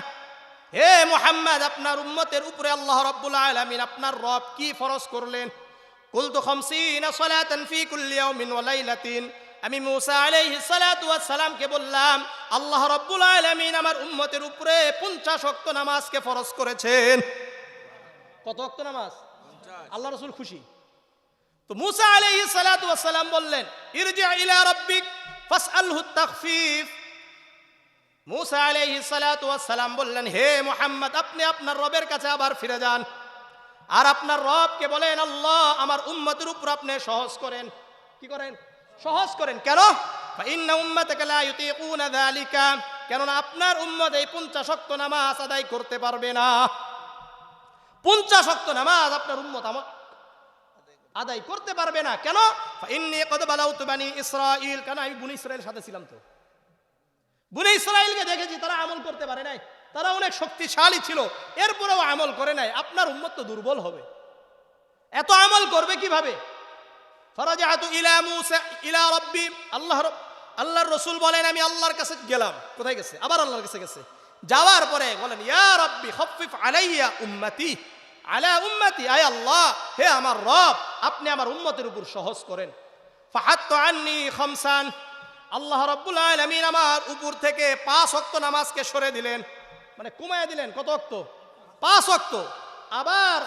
হে মুহাম্মদ আপনার উম্মতের উপরে আল্লাহ রাব্বুল আলামিন আপনার রব কি ফরজ করলেন? কুলতু 50 সালাতান ফি কুল্লি ইয়াউমিন ওয়া লাইলাতিন, আমি মূসা আলাইহিস সালাতু ওয়াস সালামকে বললাম আল্লাহ রাব্বুল আলামিন আমার উম্মতের উপরে 50 ওয়াক্ত নামাজকে ফরজ করেছেন। কত ওয়াক্ত নামাজ? আল্লাহ রাসূল খুশি। তো মূসা আলাইহিস সালাতু ওয়াস সালাম বললেন ইরজি ইলা রাব্বিক ফাসআলহু তাখফিফ। মূসা আলাইহিস সালাতু ওয়াস সালাম বললেন হে মুহাম্মদ আপনি আপনার রবের কাছে আবার ফিরে যান, আর আপনার রবকে বলেন আল্লাহ আমার উম্মতের উপর আপনি সহজ করেন। কি করেন? সহজ করেন। কেন? ফাইন্না উম্মাতাকা লা ইউতিকুনা যালিকা, কেননা আপনার উম্মত এই 50 ওয়াক্ত নামাজ আদায় করতে পারবে না। 50 ওয়াক্ত নামাজ আপনার উম্মত আদায় করতে পারবে না। কেন? ফাইন্নী ক্বাদ বালাউতু বানি ইসরাঈল, কেন আমি বনি ইসরাঈলের সাথে ছিলাম, তো বনি ইসরাঈলকে দেখেছি তারা আমল করতে পারে নাই, তারা অনেক শক্তিশালী ছিল, এরপরেও আমল করে নাই। আপনার উম্মত তো দুর্বল হবে, এত আমল করবে কিভাবে? ফারাজাতু ইলা মূসা ইলা রাব্বি, আল্লাহর রাসূল বলেন আমি আল্লাহর কাছে গেলাম। কোথায় গেছে? আবার আল্লাহর কাছে গেছে। যাওয়ার পরে বলেন ইয়া রাব্বি খাফফিফ আলাইয়া উম্মতি আলা উম্মতি, আয় আল্লাহ হে আমার রব আপনি আমার উম্মতের উপর সহজ করেন। ফাহাত্তু আন্নি খামসান, আল্লাহ রাব্বুল আলামিন আমার উপর থেকে 5 ওয়াক্ত নামাজকে সরে দিলেন, মানে কমায় দিলেন। কত ওয়াক্ত? 5 ওয়াক্ত। আবার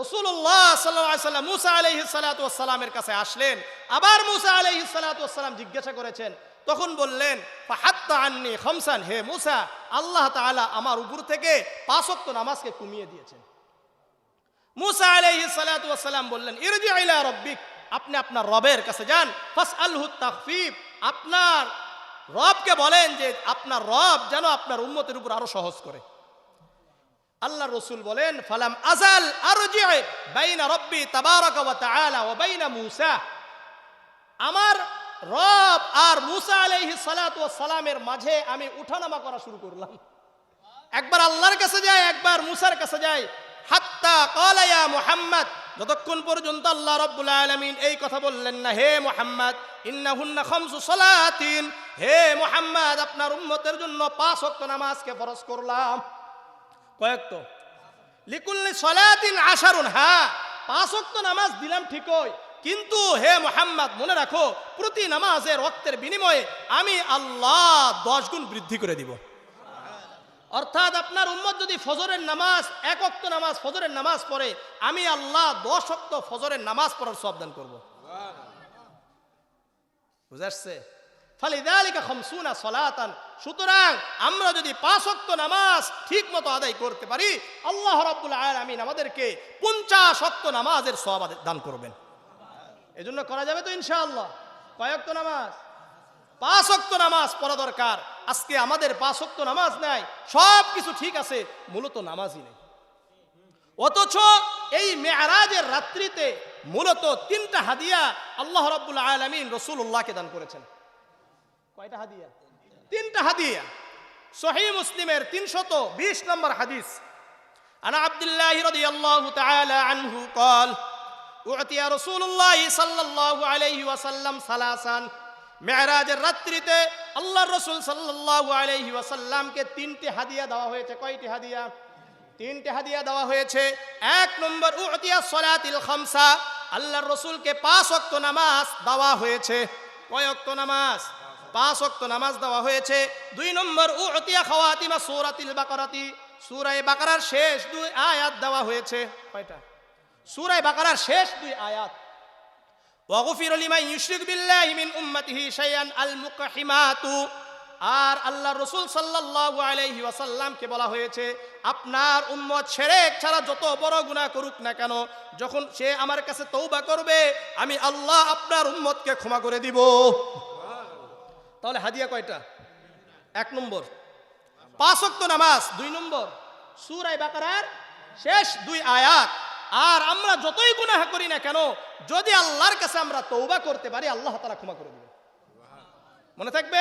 রাসূলুল্লাহ সাল্লাল্লাহু আলাইহি ওয়াসাল্লাম মূসা আলাইহিস সালাতু ওয়াস সালামের কাছে আসলেন। আবার মূসা আলাইহিস সালাতু ওয়াস সালাম জিজ্ঞাসা করেছেন, তখন বললেন ফাহাত্তা আন্নি খামসান, হে মূসা আল্লাহ তাআলা আমার উপর থেকে 5 ওয়াক্ত নামাজকে কমিয়ে দিয়েছেন। মূসা আলাইহিস সালাতু ওয়াস সালাম বললেন ইরজি ইলা রাব্বিক, আপনি আপনার রবের কাছে যান। ফাসআলহু তাখফিফ, আপনার রবকে বলেন যে আপনার রব যেন আপনার উম্মতের উপর আরো সহজ করে। আল্লাহ রাসূল বলেন ফালাম আজাল আরজি বাইনা রাব্বি তাবারাকা ওয়া তাআলা ওয়া বাইনা মূসা, আমার রব আর মুসা আলাইহিস সালাতু ওয়াস সালামের মাঝে আমি উঠানামা করা শুরু করলাম। একবার আল্লাহর কাছে যায়, একবার মুসার কাছে যায়। হাত্তা ক্বালা ইয়া মুহাম্মদ, যতক্ষণ পর্যন্ত আল্লাহ রাব্বুল আলামিন এই কথা বললেন না, হে মুহাম্মদ ইন্নাহুন্না খামসু সালাতিন, হে মুহাম্মদ আপনার উম্মতের জন্য 5 ওয়াক্ত নামাজকে ফরজ করলাম। কয়েকত? লিকুল্লি সালাতিন আশারুন, হ্যাঁ 5 ওয়াক্ত নামাজ দিলাম ঠিকই, কিন্তু হে মুহাম্মদ মনে রাখো প্রতি নামাজের ওয়াক্তের বিনিময়ে আমি আল্লাহ 10 গুণ বৃদ্ধি করে দিব। অর্থাৎ আপনার উম্মত যদি ফজরের নামাজ 1 ওয়াক্ত নামাজ ফজরের নামাজ পড়ে, আমি আল্লাহ 10 ওয়াক্ত ফজরের নামাজ পড়ার সওয়াব দান করব। বুঝাচ্ছে? ফালিযালিকা খামসুনা সালাতান, সুতরাং আমরা যদি 5 ওয়াক্ত নামাজ ঠিক মতো আদায় করতে পারি, আল্লাহ রাব্বুল আলামিন আমাদেরকে 50 ওয়াক্ত নামাজের সওয়াব দান করবেন। এজন্য করা যাবে তো ইনশাআল্লাহ। কয় ওয়াক্ত নামাজ? 5 ওয়াক্ত নামাজ পড়া দরকার। আজকে আমাদের 5 ওয়াক্ত নামাজ নাই, সব কিছু ঠিক আছে, মূলত নামাজই নেই। অথচ এই মেরাজের রাত্রিতে মূলত 3টা হাদিয়া আল্লাহ রাব্বুল আলামিন রাসূলুল্লাহকে দান করেছেন। কয়টা হাদিয়া? 3টা হাদিয়া। সহিহ মুসলিমের 320 নম্বর হাদিস, আনা আব্দুল্লাহ রাদিয়াল্লাহু তাআলা আনহু قال উতিয়া রাসূলুল্লাহ সাল্লাল্লাহু আলাইহি ওয়াসাল্লাম সালাসান, মেরাজের রাত্রিতে আল্লাহর রাসূল সাল্লাল্লাহু আলাইহি ওয়াসাল্লামকে 3টি হাদিয়া দেওয়া হয়েছে। কয়টি হাদিয়া? 3টি হাদিয়া দেওয়া হয়েছে। 1 নম্বর উতিয়া সালাতিল খামসা, আল্লাহর রাসূলকে 5 ওয়াক্ত নামাজ দেওয়া হয়েছে। কয় ওয়াক্ত নামাজ? 5 ওয়াক্ত নামাজ দেওয়া হয়েছে। 2 নম্বর উতিয়া খাওয়াতিমা সূরাতিল বাকারাতি, সূরা বাকারার শেষ 2 আয়াত দেওয়া হয়েছে। কয়টা? সূরা বাকারার শেষ 2 আয়াত। ওয়াগফির লিমান ইউশরিক বিল্লাহি মিন উম্মতিহি শাইআন আল মুকহিমাতু, আর আল্লাহর রাসূল সাল্লাল্লাহু আলাইহি ওয়াসাল্লামকে বলা হয়েছে আপনার উম্মত শিরক ছাড়া যত বড় গুনাহ করুক না কেন, যখন সে আমার কাছে তওবা করবে আমি আল্লাহ আপনার উম্মতকে ক্ষমা করে দিব। তাহলে হাদিয়া কয়টা? 1 নম্বর 5 ওয়াক্ত নামাজ, 2 নম্বর সূরা বাকারার শেষ 2 আয়াত। আর আমরা যতই গুনাহ করি না কেন, যদি আল্লাহর কাছে আমরা তওবা করতে পারি আল্লাহ তাআলা ক্ষমা করে দিবেন। মনে থাকবে?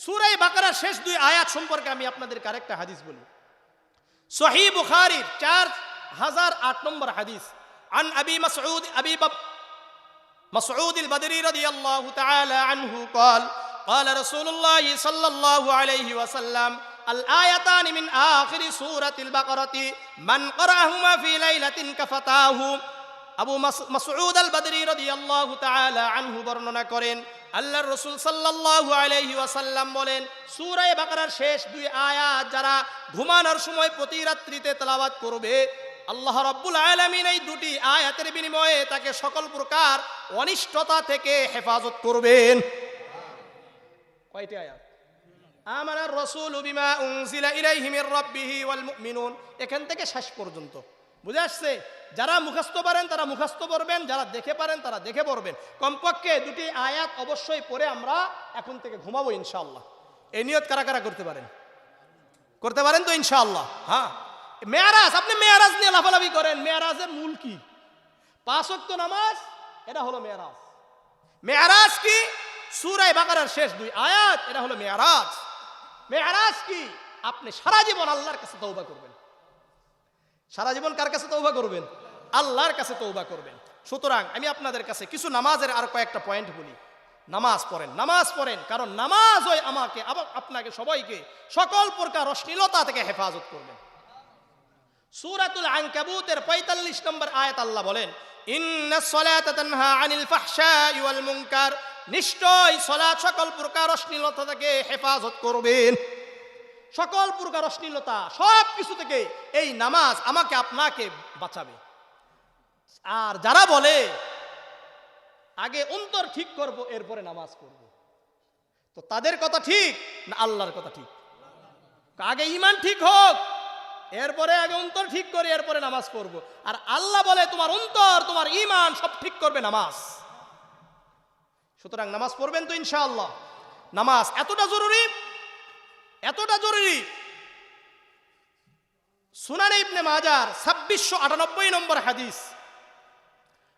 সূরা বাকারার শেষ 2 আয়াত সম্পর্কে আমি আপনাদেরকে আরেকটা হাদিস বলি। সহিহ বুখারীর 4008 নম্বর হাদিস, আন আবি মাসউদ মাসউদ আল-বদরি রাদিয়াল্লাহু তাআলা আনহু قال قال رسول الله صلى الله عليه وسلم الآيتان من آخر سورة البقرة من قرأهما في ليلة كفتاه। আবু মাসউদ আল-বদরি রাদিয়াল্লাহু তাআলা আনহু বর্ণনা করেন, আল্লাহর রাসূল সাল্লাল্লাহু আলাইহি ওয়াসাল্লাম বলেন, সূরা বাকারার শেষ 2 আয়াত যারা ঘুমানোর সময় প্রতি রাত্রিতে তেলাওয়াত করবে, আল্লাহ রাব্বুল আলামিন এই 2টি আয়াতের বিনিময়ে তাকে সকল প্রকার অনিষ্টতা থেকে হেফাজত করবেন। কয়টি আয়াত? আমানার রাসূলু বিমা উনজিলা ইলাইহি মির রাব্বিহি ওয়াল মুমিনুন, এখান থেকে শেষ পর্যন্ত। বুঝে আসছে? যারা মুখস্থ পারেন তারা মুখস্থ পড়বেন, যারা দেখে পারেন তারা দেখে পড়বেন। কমপক্ষে 2টি আয়াত অবশ্যই পড়ে আমরা এখন থেকে ঘুমাবো ইনশাআল্লাহ। এই নিয়ত কারা কারা করতে পারেন? করতে পারেন তো ইনশাআল্লাহ? হ্যাঁ। মেরাজ, আপনি মেরাজ নিয়ে লাফালাফি করেন, মেরাজের মূল কি? 5 ওয়াক্ত নামাজ, এটা হলো মেরাজ। মেরাজ কি? সূরা বাকারার শেষ 2 আয়াত, এটা হলো মেরাজ। মেরাজ কি? আপনি সারা জীবন আল্লাহর কাছে তওবা করবেন। সারা জীবন কার কাছে তওবা করবেন? আল্লাহর কাছে তওবা করবেন। সুতরাং আমি আপনাদের কাছে কিছু নামাজের আর কয়েকটা পয়েন্ট বলি। নামাজ পড়েন, নামাজ পড়েন, কারণ নামাজই আমাকে আপনাকে সবাইকে সকল প্রকার অশ্লীলতা থেকে হেফাজত করবেন। সূরাতুল আনকাবুতের 45 নম্বর আয়াত আল্লাহ বলেন, ইন্নাস সালাতা তানহা আনিল ফাহশাই ওয়াল মুনকার, নিশ্চয় সালাত সকল প্রকার অশ্লীলতা থেকে হেফাজত করবেন। সকল প্রকার অশ্লীলতা সব কিছু থেকে এই নামাজ আমাকে আপনাকে বাঁচাবে। আর যারা বলে আগে অন্তর ঠিক করব এরপরে নামাজ পড়ব, তো তাদের কথা ঠিক না আল্লাহর কথা ঠিক? আগে ঈমান ঠিক হোক, এরপরে আগে অন্তর ঠিক করে এরপরে নামাজ পড়ব। আর আল্লাহ বলে তোমার অন্তর তোমার ঈমান সব ঠিক করবে নামাজ। সুতরাং নামাজ পড়বেন তো ইনশাআল্লাহ। নামাজ এতটা জরুরি, এতটা জরুরি। সুনানে ইবনে মাজার 2698 নম্বর হাদিস,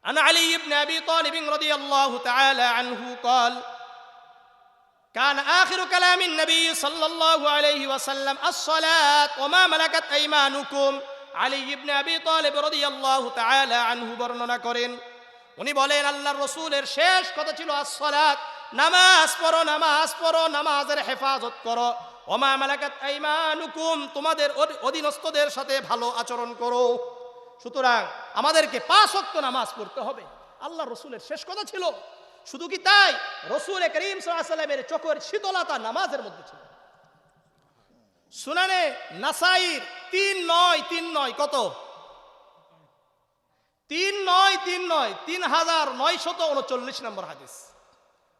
عن علي بن أبي طالب رضي الله تعالى عنه قال كان آخر كلام النبي صلى الله عليه وسلم الصلاة وما ملكت أيمانكم علي بن أبي طالب رضي الله تعالى عنه বর্ণনা করেন উনি বলেন আল্লাহর রাসূলের শেষ কথা ছিল as-সালাত নামাজ পড়ো নামাজ পড়ো নামাজের হেফাজত করো ওমা মালাকাত আইমানুকুম তোমাদের অধীনস্থদের সাথে ভালো আচরণ করো সুতরাং আমাদেরকে 5 ওয়াক্ত নামাজ পড়তে হবে আল্লাহর রাসূলের শেষ কথা ছিল শুধু কি তাই রাসূল করিম সাল্লাল্লাহু আলাইহি ওয়াসাল্লামের চোখের শীতলতা নামাজের মধ্যে ছিল সুনানে নাসাইর 3939 কত 3939 3939 নম্বর হাদিস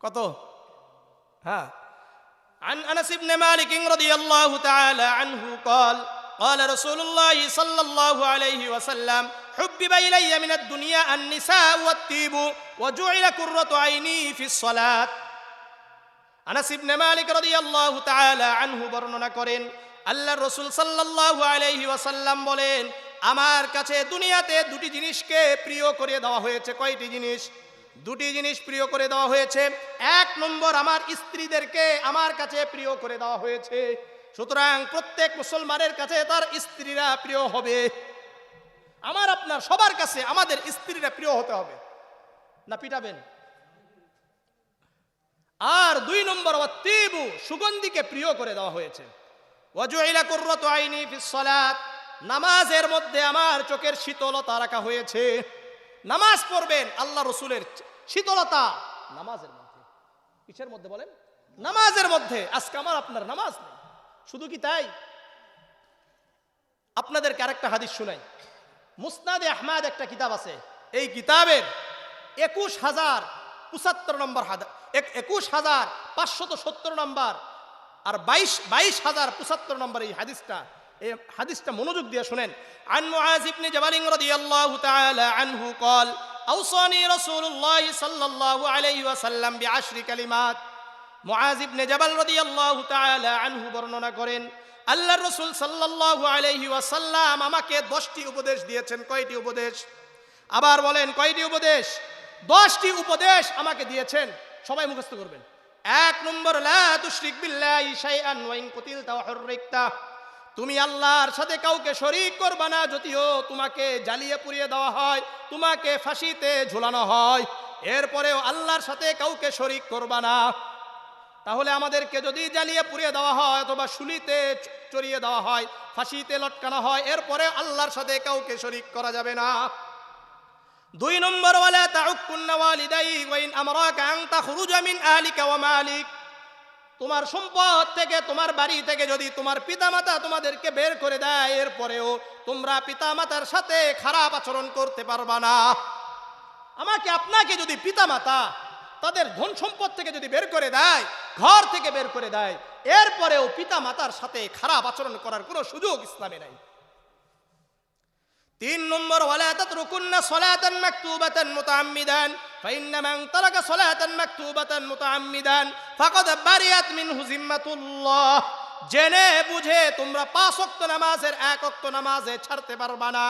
কত হ্যাঁ عن أنس بن مالك رضي الله تعالى عنه قال قال رسول الله صلى الله عليه وسلم حبب إلي من الدنيا النساء والطيب وجعل قرة عيني في الصلاة আনাস ইবনে মালিক রাদিয়াল্লাহু তাআলা আনহু বর্ণনা করেন আল্লাহর রাসূল সাল্লাল্লাহু আলাইহি ওয়াসাল্লাম বলেন আমার কাছে দুনিয়াতে দুটি জিনিসকে প্রিয় করে দেওয়া হয়েছে কয়টি জিনিস দুটি জিনিস প্রিয় করে দেওয়া হয়েছে এক নম্বর আমার স্ত্রীদেরকে আমার কাছে প্রিয় করে দেওয়া হয়েছে সুতরাং প্রত্যেক মুসলমানের কাছে তার স্ত্রীরা প্রিয় হবে আমার আপনার সবার কাছে আমাদের স্ত্রীরা প্রিয় হতে হবে না পিটাবেন আর দুই নম্বর ওয়াত্তিবু সুগন্ধিকে প্রিয় করে দেওয়া হয়েছে ওয়াজুইলা কুররাতু আইনি ফিস সালাত নামাজের মধ্যে আমার চোখের শীতলতা রাখা হয়েছে নামাজ পড়বেন আল্লাহ রাসূলের শীতলতা নামাজের মধ্যে কিসের মধ্যে বলেন নামাজের মধ্যে আজকে আমার আপনার নামাজ নেই শুধু কি তাই আপনাদেরকে আরেকটা হাদিস শুনাই মুসনাদে আহমদ একটা কিতাব আছে এই কিতাবের 21075 নম্বর 21570 নম্বর আর 22075 নম্বর এই হাদিসটা মনোযোগ দিয়ে শুনেন عن معاذ بن جبل رضي الله تعالى عنه قال أوصاني رسول الله صلى الله عليه وسلم ب10 كلمات معاذ بن جبل رضي الله تعالى عنه বর্ণনা করেন আল্লাহর রাসূল সাল্লাল্লাহু আলাইহি ওয়াসাল্লাম আমাকে 10টি উপদেশ দিয়েছেন কয়টি উপদেশ আবার বলেন কয়টি উপদেশ 10টি উপদেশ আমাকে দিয়েছেন সবাই মুখস্থ করবেন এক নম্বর লা তুশরিক বিল্লাহি শাইআন ওয়া ইন কুতিলতা ওয়া হুররিকতা তুমি আল্লাহর সাথে কাউকে শরীক করবে না যদিও তোমাকে জ্বালিয়ে পুড়িয়ে দেওয়া হয় তোমাকে ফাঁসিতে ঝুলানো হয় এরপরেও আল্লাহর সাথে কাউকে শরীক করবে না তাহলে আমাদেরকে যদি জ্বালিয়ে পুড়িয়ে দেওয়া হয় অথবা শুলিতে চড়িয়ে দেওয়া হয় ফাঁসিতে লটকানো হয় এরপরে আল্লাহর সাথে কাউকে শরীক করা যাবে না দুই নম্বর ওয়ালা তাউকুন্না ওয়ালিদাই ওয়া ইন আমরাকা আন তাখরুজা মিন আহলিকা ওয়া মালিক তোমার সম্পদ থেকে তোমার বাড়ি থেকে যদি তোমার পিতামাতা তোমাদেরকে বের করে দেয় এরপরেও তোমরা পিতামাতার সাথে খারাপ আচরণ করতে পারবা না আমাকে আপনাকে যদি পিতামাতা তাদের ধন সম্পদ থেকে যদি বের করে দেয় ঘর থেকে বের করে দেয় এরপরেও পিতামাতার সাথে খারাপ আচরণ করার কোনো সুযোগ ইসলামে নাই তিন নম্বর ওয়ালা তাতরুকুন্না সালাতান মাকতুবাতান মুতাআম্মিদান ফাইন্না মান তারাকা সালাতান মাকতুবাতান মুতাআম্মিদান ফাকাদ বারিয়াত মিনহু জিম্মাতুল্লাহ জেনে বুঝে তোমরা 5 ওয়াক্ত নামাজের 1 ওয়াক্ত নামাজে ছাড়তে পারবা না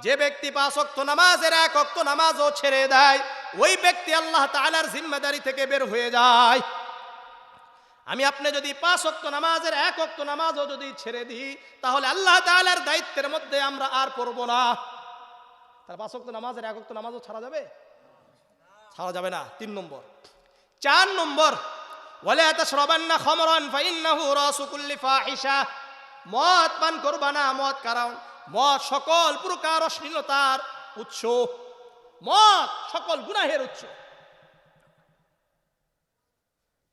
যে ব্যক্তি 5 ওয়াক্ত নামাজের 1 ওয়াক্ত নামাজও ছেড়ে দেয় ওই ব্যক্তি আল্লাহ তাআলার জিম্মাদারি থেকে বের হয়ে যায় আমি আপনি যদি 5 ওয়াক্ত নামাজের 1 ওয়াক্ত নামাজও যদি ছেড়ে দিই তাহলে আল্লাহ তাআলার দায়িত্বের মধ্যে আমরা আর পড়ব না তার 5 ওয়াক্ত নামাজের 1 ওয়াক্ত নামাজও ছাড়া যাবে না 3 নম্বর 4 নম্বর ওয়ালা তাশরাবান্না খামরান ফাইন্নাহু রাসু কুল্লি ফাহিশা মদ পান করবা না মদ সকল প্রকার অশ্লীলতার উৎস মদ সকল গুনাহের উৎস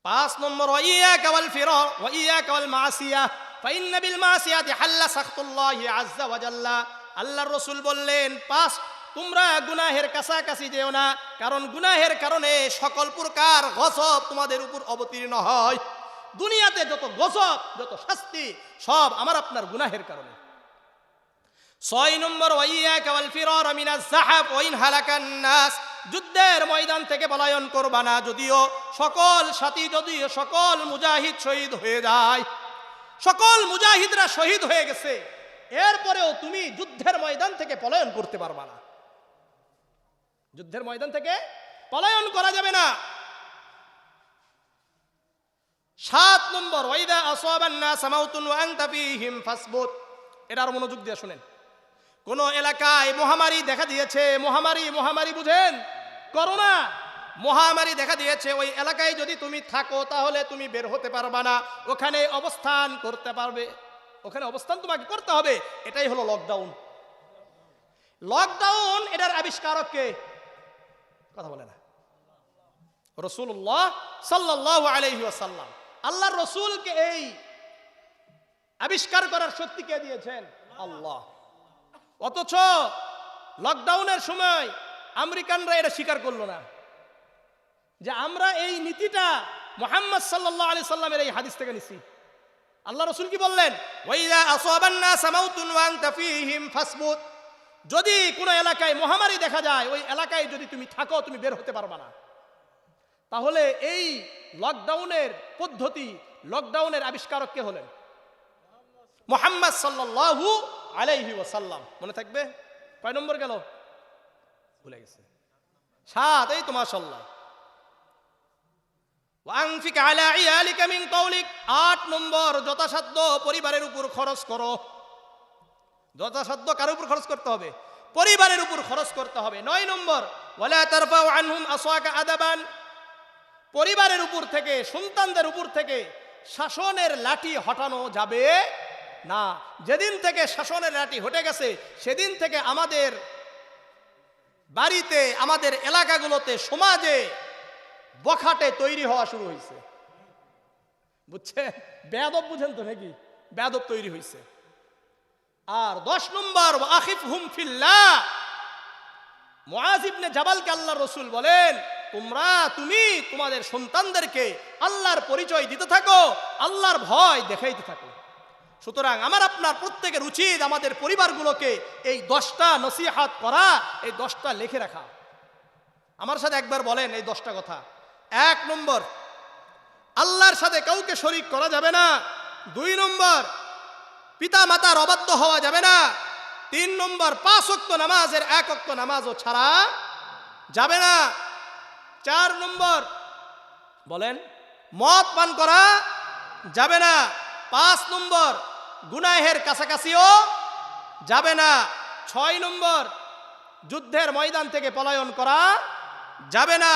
5 নম্বর ওয়াইয়াকা ওয়াল ফিরার ওয়াইয়াকা ওয়াল মাসিয়া ফাইন্না বিল মাসিয়াতি হাল্লা সাখতুল্লাহি আযজা ওয়া জাল্লা আল্লাহর রাসূল বললেন 5 তোমরা গুনাহের কাছাকাছি যেও না কারণ গুনাহের কারণে সকল প্রকার গজব তোমাদের উপর অবতীর্ণ হয় দুনিয়াতে যত গজব যত শাস্তি সব আমার আপনার গুনাহের কারণে 6 নম্বর ওয়াইয়াকা ওয়াল ফিরার মিনাজ যাহাব ওয়া ইন হালাকান নাস যুদ্ধের ময়দান থেকে পলায়ন করবা না যদিও সকল মুজাহিদ শহীদ হয়ে যায় সকল মুজাহিদরা শহীদ হয়ে গেছে এরপরেও তুমি যুদ্ধের ময়দান থেকে পলায়ন করতে পারবা না যুদ্ধের ময়দান থেকে পলায়ন করা যাবে না। 7 নম্বর, ওয়াইদা আসাবান নাস মাউতুন ওয়া আনতা ফীহিম ফাসবুত। এটার মনোযোগ দিয়ে শুনেন। কোন এলাকায় মহামারী দেখা দিয়েছে, মহামারী বুঝেন, করোনা মহামারী দেখা দিয়েছে, ওই এলাকায় যদি তুমি থাকো তাহলে তুমি বের হতে পারবা না, ওখানে অবস্থান করতে পারবে, ওখানে অবস্থান তোমাকে করতে হবে। এটাই হলো লকডাউন। লকডাউন এটার আবিষ্কারক কে? কথা বলে না। রাসূলুল্লাহ সাল্লাল্লাহু আলাইহি ওয়াসাল্লাম। আল্লাহর রাসূলকে এই আবিষ্কার করার শক্তি কে দিয়েছেন? আল্লাহ। অথচ লকডাউনের সময় আমেরিকানরা এটা স্বীকার করলো না যে আমরা এই নীতিটা মুহাম্মদ সাল্লাল্লাহু আলাইহি সাল্লামের এই হাদিস থেকে নিছি। আল্লাহ রাসূল কি বললেন? ওয়াইযা আসাবান নাস মাউতুন ওয়া আনতা ফীহিম ফাসবুত। যদি কোনো এলাকায় মহামারী দেখা যায়, ওই এলাকায় যদি তুমি থাকো তুমি বের হতে পারবা না। তাহলে এই লকডাউনের পদ্ধতি, লকডাউনের আবিষ্কারক কে হলেন? মুহাম্মদ সাল্লাল্লাহু আলাইহি ওয়াসাল্লাম। মনে থাকবে? কয় নম্বর গেল? ভুলে গেছে। 7। এই তো মাশাআল্লাহ। ওয়ানফিক আলা ইয়ালিকা মিন কওলিক। 8 নম্বর, যথাসাধ্য পরিবারের উপর খরচ করো। যথাসাধ্য কার উপর খরচ করতে হবে? পরিবারের উপর খরচ করতে হবে। 9 নম্বর, ওয়ালা তারফাউ আনহুম আসওয়াকা আদাবান। পরিবারের উপর থেকে, সন্তানদের উপর থেকে শাসনের লাঠি হটানো যাবে না। যেদিন থেকে শাসনের লাঠি হটে গেছে সেদিন থেকে আমাদের বাড়িতে, আমাদের এলাকাগুলোতে, সমাজে বখাটে তৈরি হওয়া শুরু হয়েছে। বুঝছেন? বেয়াদব বুঝেন তো নাকি? বেয়াদব তৈরি হয়েছে। আর 10 নম্বর, আখিফহুম ফিল্লাহ। মুআয ইবনে জাবালকে আল্লাহর রাসূল বলেন, তুমি তোমাদের সন্তানদেরকে আল্লাহর পরিচয় দিতে থাকো, আল্লাহর ভয় দেখাইতে থাকো। সুতরাং আমার আপনার প্রত্যেকের উচিত আমাদের পরিবারগুলোকে এই 10টা নসিহত করা, এই 10টা লিখে রাখা। আমার সাথে একবার বলেন এই 10টা কথা। 1 নম্বর, আল্লাহর সাথে কাউকে শরীক করা যাবে না। 2 নম্বর, পিতা মাতার অবাধ্য হওয়া যাবে না। 3 নম্বর, 5 ওয়াক্ত নামাজের 1 ওয়াক্ত নামাজও ছাড়া যাবে না। 4 নম্বর, বলেন, মদ পান করা যাবে না। 5 নম্বর, গুনাহের কাছাকাছিও যাবে না। 6 নম্বর, যুদ্ধের ময়দান থেকে পলায়ন করা যাবে না।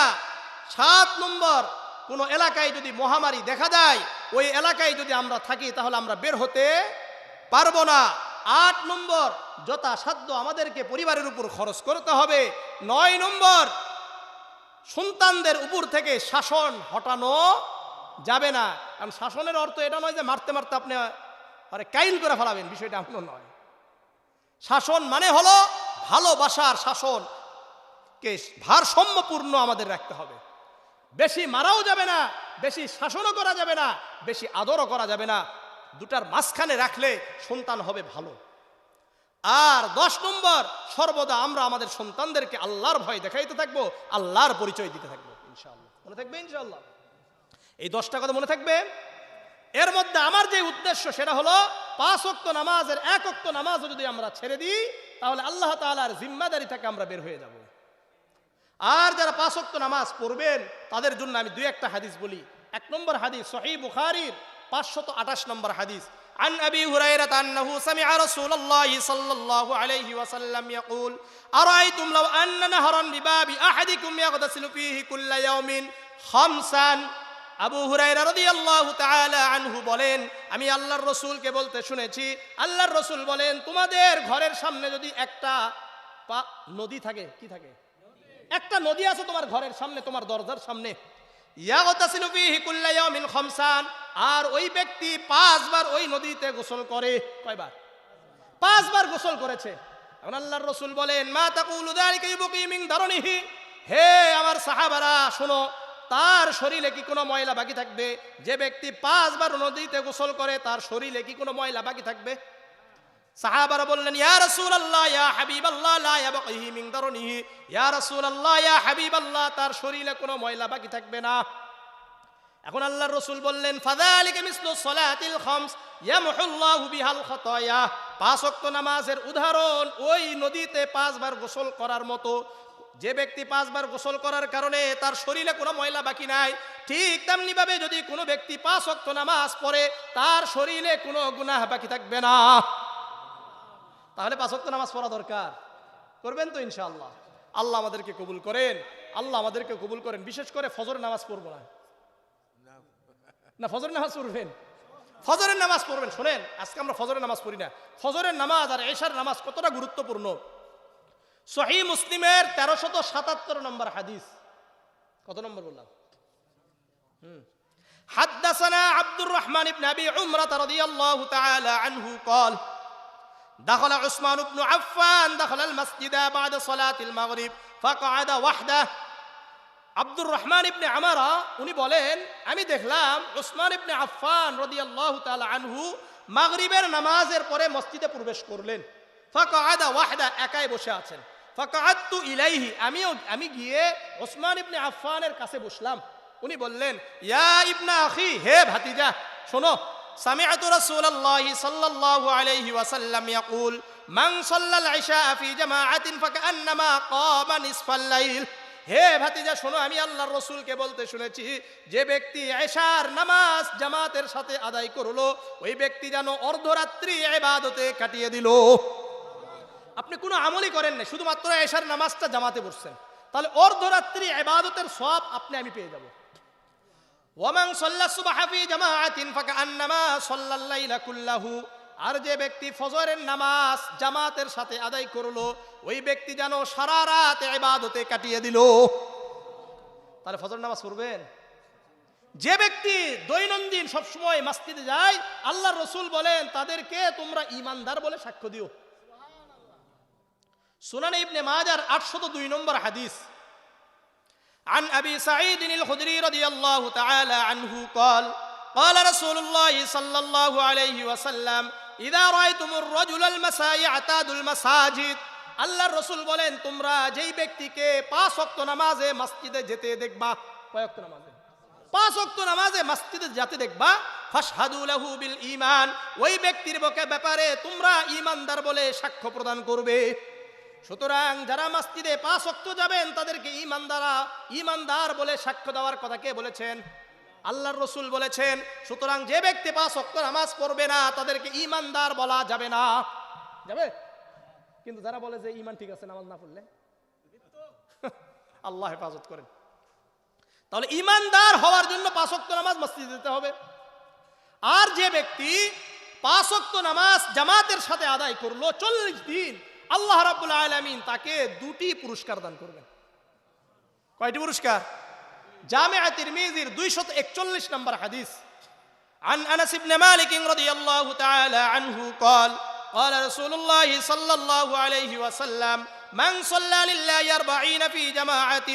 7 নম্বর, কোনো এলাকায় যদি মহামারী দেখা যায়, ওই এলাকায় যদি আমরা থাকি তাহলে আমরা বের হতে পারবো না। 8 নম্বর, যথাসাধ্য আমাদেরকে পরিবারের উপর খরচ করতে হবে। 9 নম্বর, সন্তানদের উপর থেকে শাসন হটানো যাবে না। কারণ শাসনের অর্থ এটা নয় যে মারতে মারতে আপনি আরে কাইল করে ফেলাবেন, বিষয়টা এমন নয়। শাসন মানে হলো ভালোবাসার শাসনকে ভারসাম্যপূর্ণ আমাদের রাখতে হবে। বেশি মারাও যাবে না, বেশি শাসনও করা যাবে না, বেশি আদরও করা যাবে না। দুটার মাঝখানে রাখলে সন্তান হবে ভালো। আর 10 নম্বর, সর্বদা আমরা আমাদের সন্তানদেরকে আল্লাহর ভয় দেখাইতে থাকবো, আল্লাহর পরিচয় দিতে থাকবো। ইনশাআল্লাহ মনে থাকবে? ইনশাআল্লাহ এই 10টা কথা মনে থাকবে। এর মধ্যে আমার যে উদ্দেশ্য সেটা হলো 5 ওয়াক্ত নামাজের 1 ওয়াক্ত নামাজও যদি আমরা ছেড়ে দিই তাহলে আল্লাহ তাআলার জিম্মাদারি থেকে আমরা বের হয়ে যাব। আর যারা 5 ওয়াক্ত নামাজ পড়বেন তাদের জন্য আমি 2-1টা হাদিস বলি। 1 নম্বর হাদিস সহিহ বুখারীর 528 নম্বর হাদিস। عن أبي هريرة أنه سمع رسول الله صلى الله عليه وسلم يقول أرأيتم لو أن نهرا بباب أحدكم يغتسل فيه كل يوم 5। আবু হুরায়রা রাদিয়াল্লাহু তাআলা আনহু বলেন, আমি আল্লাহর রাসূলকে বলতে শুনেছি, আল্লাহর রাসূল বলেন, তোমাদের ঘরের সামনে যদি একটা নদী থাকে, কি থাকে? একটা নদী আছে তোমার ঘরের সামনে, তোমার দরজার সামনে। ইয়াগতাসিলু ফীহি কুল্লা ইয়াউমিন 5, আর ওই ব্যক্তি 5 বার ওই নদীতে গোসল করে। কয়বার? 5 বার গোসল করেছে। এখন আল্লাহর রাসূল বলেন, মা তাকুলু যালিকা ইবকি মিন দারনিহি। হে আমার সাহাবারা শোনো, তার শরীরে কি কোনো ময়লা বাকি থাকবে? যে ব্যক্তি 5 বার নদীতে গোসল করে তার শরীরে কি কোনো ময়লা বাকি থাকবে? সাহাবারা বললেন, ইয়া রাসূলুল্লাহ ইয়া হাবিবাল্লাহ লা ইয়াবকিহি মিন দারনিহি। ইয়া রাসূলুল্লাহ ইয়া হাবিবাল্লাহ, তার শরীরে কোনো ময়লা বাকি থাকবে না। এখন আল্লাহর রাসূল বললেন, ফাযালিকা মিসলু সলাতিল 5 ইয়ামহুল্লাহু বিহাল খাতায়া। 5 ওয়াক্ত নামাজের উদাহরণ ওই নদীতে 5 বার গোসল করার মতো। যে ব্যক্তি 5 বার গোসল করার কারণে তার শরীরে কোনো ময়লা বাকি নাই, ঠিক তেমনি ভাবে যদি কোনো ব্যক্তি 5 ওয়াক্ত নামাজ পড়ে তার শরীরে কোনো গুনাহ বাকি থাকবে না। তাহলে 5 ওয়াক্ত নামাজ পড়া দরকার, করবেন তো ইনশাআল্লাহ? আল্লাহ আমাদেরকে কবুল করেন, আল্লাহ আমাদেরকে কবুল করেন। বিশেষ করে ফজরের নামাজ পড়বো না, ফজরের নামাজ পড়বেন, ফজরের নামাজ পড়বেন। শোনেন, আজকে আমরা ফজরের নামাজ পড়ি না। ফজরের নামাজ আর এশার নামাজ কতটা গুরুত্বপূর্ণ। সহিহ মুসলিমের 1377 নম্বর হাদিস। কত নম্বর বললাম? حدثنا عبد الرحمن بن أبي عمرة رضي الله تعالى عنه قال دخل عثمان بن عفان دخل المسجد بعد صلاة المغرب فقعد وحده। আব্দুর রহমান ইবনে আমারা উনি বলেন, আমি দেখলাম উসমান ইবনে আফফান রাদিয়াল্লাহু তাআলা আনহু মাগরিবের নামাজের পরে মসজিদে প্রবেশ করলেন। ফাকাআদা ওয়াহদা, একাই বসে আছেন। ফাকাআদতু ইলাইহি, আমি গিয়ে উসমান ইবনে আফফানের কাছে বসলাম। উনি বললেন, ইয়া ইবনা আখি, হে ভাতিজা শোনো, সামিআতু রাসূলুল্লাহি সাল্লাল্লাহু আলাইহি ওয়াসাল্লাম ইয়াকুল মান সাল্লাল ইশা ফি জামাআতিন ফাকান্নামা কামা নিসফাল লাইল। হে ভাতিজা শোনো, আমি আল্লাহর রাসূলকে বলতে শুনেছি, যে ব্যক্তি এশার নামাজ জামাতের সাথে আদায় করলো ওই ব্যক্তি যেন অর্ধরাত্রি ইবাদতে কাটিয়ে দিল। আপনি কোনো আমলই করেন না, শুধুমাত্র এশার নামাজটা জামাতে পড়ছেন, তাহলে অর্ধরাত্রি ইবাদতের সওয়াব আমি পেয়ে যাব। ওয়ামান সাল্লা সুবহা ফি জামাআতিন ফাকান্নামা সাল্লাল লাইলা কুল্লাহু। আর যে ব্যক্তি ফজরের নামাজ জামাতের সাথে আদায় করলো ওই ব্যক্তি যেন সারা রাত ইবাদতে কাটিয়ে দিল। তাহলে ফজর নামাজ পড়বেন। যে ব্যক্তি দৈনন্দিন সবসময় মসজিদে যায়, আল্লাহর রাসূল বলেন তাদেরকে তোমরা ঈমানদার বলে সাক্ষ্য দিও। সুনান ইবনে মাজার 802 নম্বর হাদিস। عن أبي سعيد الخدري رضي الله تعالى عنه قال قال رسول الله صلى الله عليه وسلم إذا رأيتم الرجل المساء يعتاد المساجد। আল্লাহর রাসূল বলেন, তোমরা যেই ব্যক্তিকে 5 ওয়াক্ত নামাজে মসজিদে যেতে দেখবা, কয় ওয়াক্ত নামাজে? 5 ওয়াক্ত নামাজে মসজিদে যেতে দেখবা, ফাশহাদু লাহু বিল ঈমান, ওই ব্যক্তির ব্যাপারে তোমরা ঈমানদার বলে সাক্ষ্য প্রদান করবে। সুতরাং যারা মসজিদে 5 ওয়াক্ত যাবেন তাদেরকে ঈমানদার বলে সাক্ষ্য দেওয়ার কথা কে বলেছেন? আল্লাহর রাসূল বলেছেন। সুতরাং যে ব্যক্তি 5 ওয়াক্ত নামাজ পড়বে না তাদেরকে ঈমানদার বলা যাবে না। যাবে? কিন্তু যারা বলে যে ঈমান ঠিক আছে নামাজ না পড়লে, আল্লাহ হেফাজত করেন। তাহলে ঈমানদার হওয়ার জন্য 5 ওয়াক্ত নামাজ মসজিদে যেতে হবে। আর যে ব্যক্তি 5 ওয়াক্ত নামাজ জামাতের সাথে আদায় করলো 40 দিন, আল্লাহ রাব্বুল আলামিন তাকে 2টি পুরস্কার দান করবেন। কয়টি পুরস্কার? জামিআ তিরমিজির 241 নম্বর হাদিস। عن أنس بن مالك رضي الله تعالى عنه قال قال رسول الله صلى الله عليه وسلم من صلى لله 40 في جماعة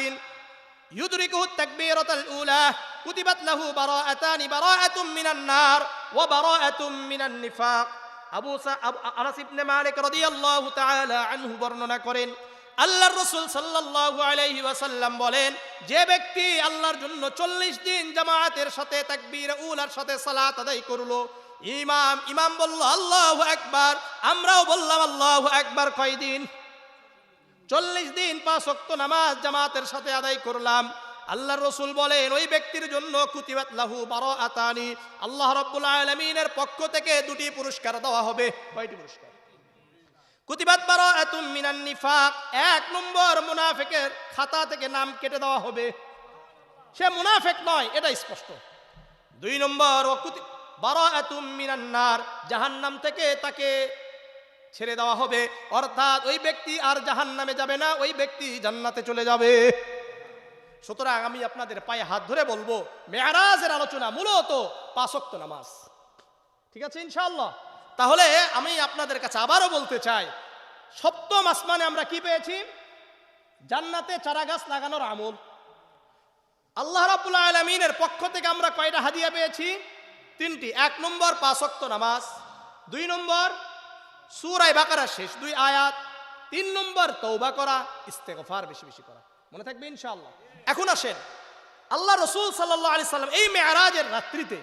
يدركه التكبيرة الأولى كتبت له براءتان براءة من النار وبراءة من النفاق। আনাস ইবনে মালিক রাদিয়াল্লাহু তাআলা আনহু বর্ণনা করেন, আল্লাহর রাসূল সাল্লাল্লাহু আলাইহি ওয়াসাল্লাম বলেন, যে ব্যক্তি আল্লাহর জন্য 40 দিন জামাতের সাথে তাকবীর উলার সাথে সালাত আদায় করলো, ইমাম বলল আল্লাহু আকবার, আমরাও বললাম আল্লাহু আকবার, কয় দিন? 40 দিন 5 ওয়াক্ত নামাজ জামাতের সাথে আদায় করলাম। আল্লাহর রাসূল বলেন ওই ব্যক্তির জন্য কুতিবাত লাহু বারাআতানি, আল্লাহ রাব্বুল আলামিনের পক্ষ থেকে 2টি পুরস্কার দেওয়া হবে। কয়টি পুরস্কার? কুতিবাত বারাআতুম মিনান নিফাক, 1 নম্বর মুনাফিকের খাতা থেকে নাম কেটে দেওয়া হবে, সে মুনাফিক নয়, এটা স্পষ্ট। 2 নম্বর বারাআতুম মিনান নার, জাহান্নাম থেকে তাকে ছেড়ে দেওয়া হবে, অর্থাৎ ওই ব্যক্তি আর জাহান্নামে যাবে না, ওই ব্যক্তি জান্নাতে চলে যাবে। সুতরাং আমি আপনাদের পায়ে হাত ধরে বলবো, মেরাজের আলোচনা মূলত 5 ওয়াক্ত নামাজ। ঠিক আছে ইনশাআল্লাহ? তাহলে আমি আপনাদের কাছে আবারও বলতে চাই, 7ম আসমানে আমরা কি পেয়েছি? জান্নাতে চারা গাছ লাগানোর আমল। আল্লাহ রাব্বুল আলামিনের পক্ষ থেকে আমরা কয়টা হাদিয়া পেয়েছি? 3টি। 1 নম্বর 5 ওয়াক্ত নামাজ, 2 নম্বর সূরা বাকারার শেষ 2 আয়াত, 3 নম্বর তওবা করা, ইস্তেগফার বেশি বেশি করা। মনে থাকবে ইনশাআল্লাহ? এখন আসেন, আল্লাহ রাসূল সাল্লাল্লাহু আলাইহি সাল্লাম এই মেরাজের রাত্রিতে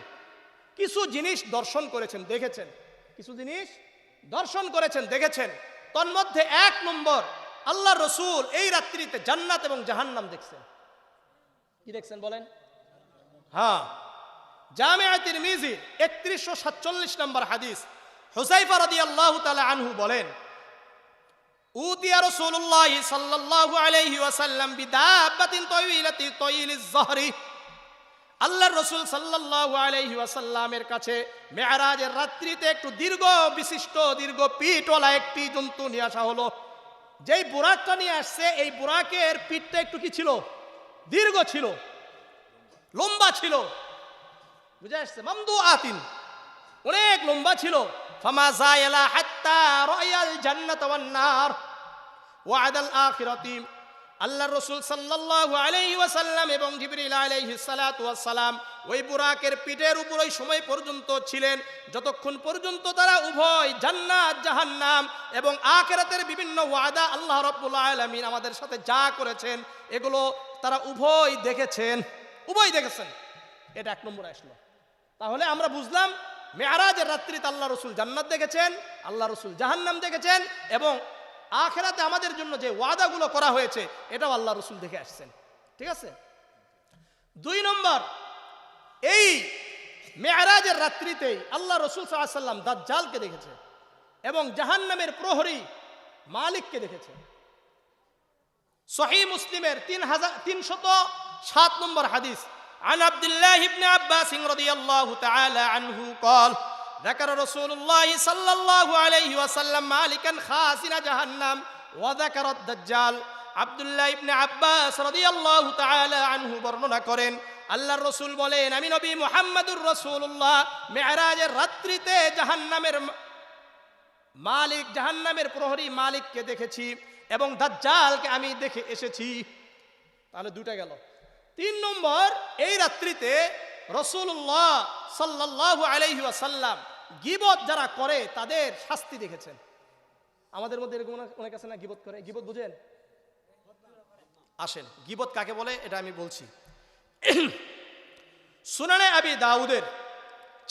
কিছু জিনিস দর্শন করেছেন, দেখেছেন। কিছু জিনিস দর্শন করেছেন, দেখেছেন। তন্মধ্যে 1 নম্বর আল্লাহ রসুল এই রাত্রিতে জান্নাত এবং জাহান্নাম দেখছেন। কি দেখছেন বলেন? হ্যাঁ, জামিআ তিরমিজি 3147 নম্বর হাদিস, হুযায়ফা রাদিয়াল্লাহু তাআলা আনহু বলেন, উতিয়া রাসূলুল্লাহ সাল্লাল্লাহু আলাইহি ওয়াসাল্লাম বিদাব্বাতিন তাওয়িলাতি তাওয়িলিজ যহরি, আল্লাহর রাসূল সাল্লাল্লাহু আলাইহি ওয়াসাল্লামের কাছে মেরাজের রাত্রিতে একটু দীর্ঘ বিশিষ্ট দীর্ঘ পিঠওয়ালা একটি জন্তু নিয়ে আসা হলো। যেই বুরাকটা নিয়ে আসছে এই বুরাকের পিঠটা একটু কি ছিল? দীর্ঘ ছিল, লম্বা ছিল। বুঝে আসছে? মামদুআতিন, অনেক লম্বা ছিল। ফামা যায়ালা হাত্তা রায়াল জান্নাত ওয়ান নার ওয়াদাল আখিরাতি, আল্লাহর রাসূল সাল্লাল্লাহু আলাইহি ওয়াসাল্লাম এবং জিবরিল আলাইহিস সালাতু ওয়াস সালাম ওই বুরাকের পিঠের উপর ওই সময় পর্যন্ত ছিলেন যতক্ষণ পর্যন্ত তারা উভয় জান্নাত জাহান্নাম এবং আখিরাতের বিভিন্ন ওয়াদা আল্লাহ রাব্বুল আলামিন আমাদের সাথে যা করেছেন এগুলো তারা উভয় দেখেছেন। উভয় দেখেছেন, এটা এক নম্বরে আসলো। তাহলে আমরা বুঝলাম মেরাজের রাত্রিতে আল্লাহ রাসূল জান্নাত দেখেছেন, আল্লাহ রাসূল জাহান্নাম দেখেছেন এবং আখিরাতে আমাদের জন্য যে ওয়াদাগুলো করা হয়েছে এটাও আল্লাহ রাসূল দেখে আসছেন। ঠিক আছে? 2 নম্বর, এই মেরাজের রাত্রিতেই আল্লাহ রাসূল সাল্লাল্লাহু আলাইহি ওয়াসাল্লাম দাজ্জালকে দেখেছে এবং জাহান্নামের প্রহরী মালিককে দেখেছে। সহিহ মুসলিমের 3307 নম্বর হাদিস, عن عبد الله بن عباس رضي الله تعالى عنه قال ذكر رسول الله صلى الله عليه وسلم مالكا خازن جهنم وذكر الدجال। আব্দুল্লাহ ইবনে আব্বাস রাদিয়াল্লাহু তাআলা আনহু বর্ণনা করেন, আল্লাহর রাসূল বলেন, আমি নবী মুহাম্মদুর রাসূলুল্লাহ মেরাজের রাত্রিতে জাহান্নামের মালিক, জাহান্নামের প্রহরী মালিককে দেখেছি এবং দাজ্জালকে আমি দেখে এসেছি। তাহলে দুটা গেল। 3 নম্বর, এই রাত্রিতে রাসূলুল্লাহ সাল্লাল্লাহু আলাইহি ওয়াসাল্লাম গীবত যারা করে তাদের শাস্তি দেখেছেন। আমাদের মধ্যে এরকম অনেক আছে না গীবত করে? গীবত বুঝেন? আসেন, গীবত কাকে বলে এটা আমি বলছি। সুনানে আবি দাউদের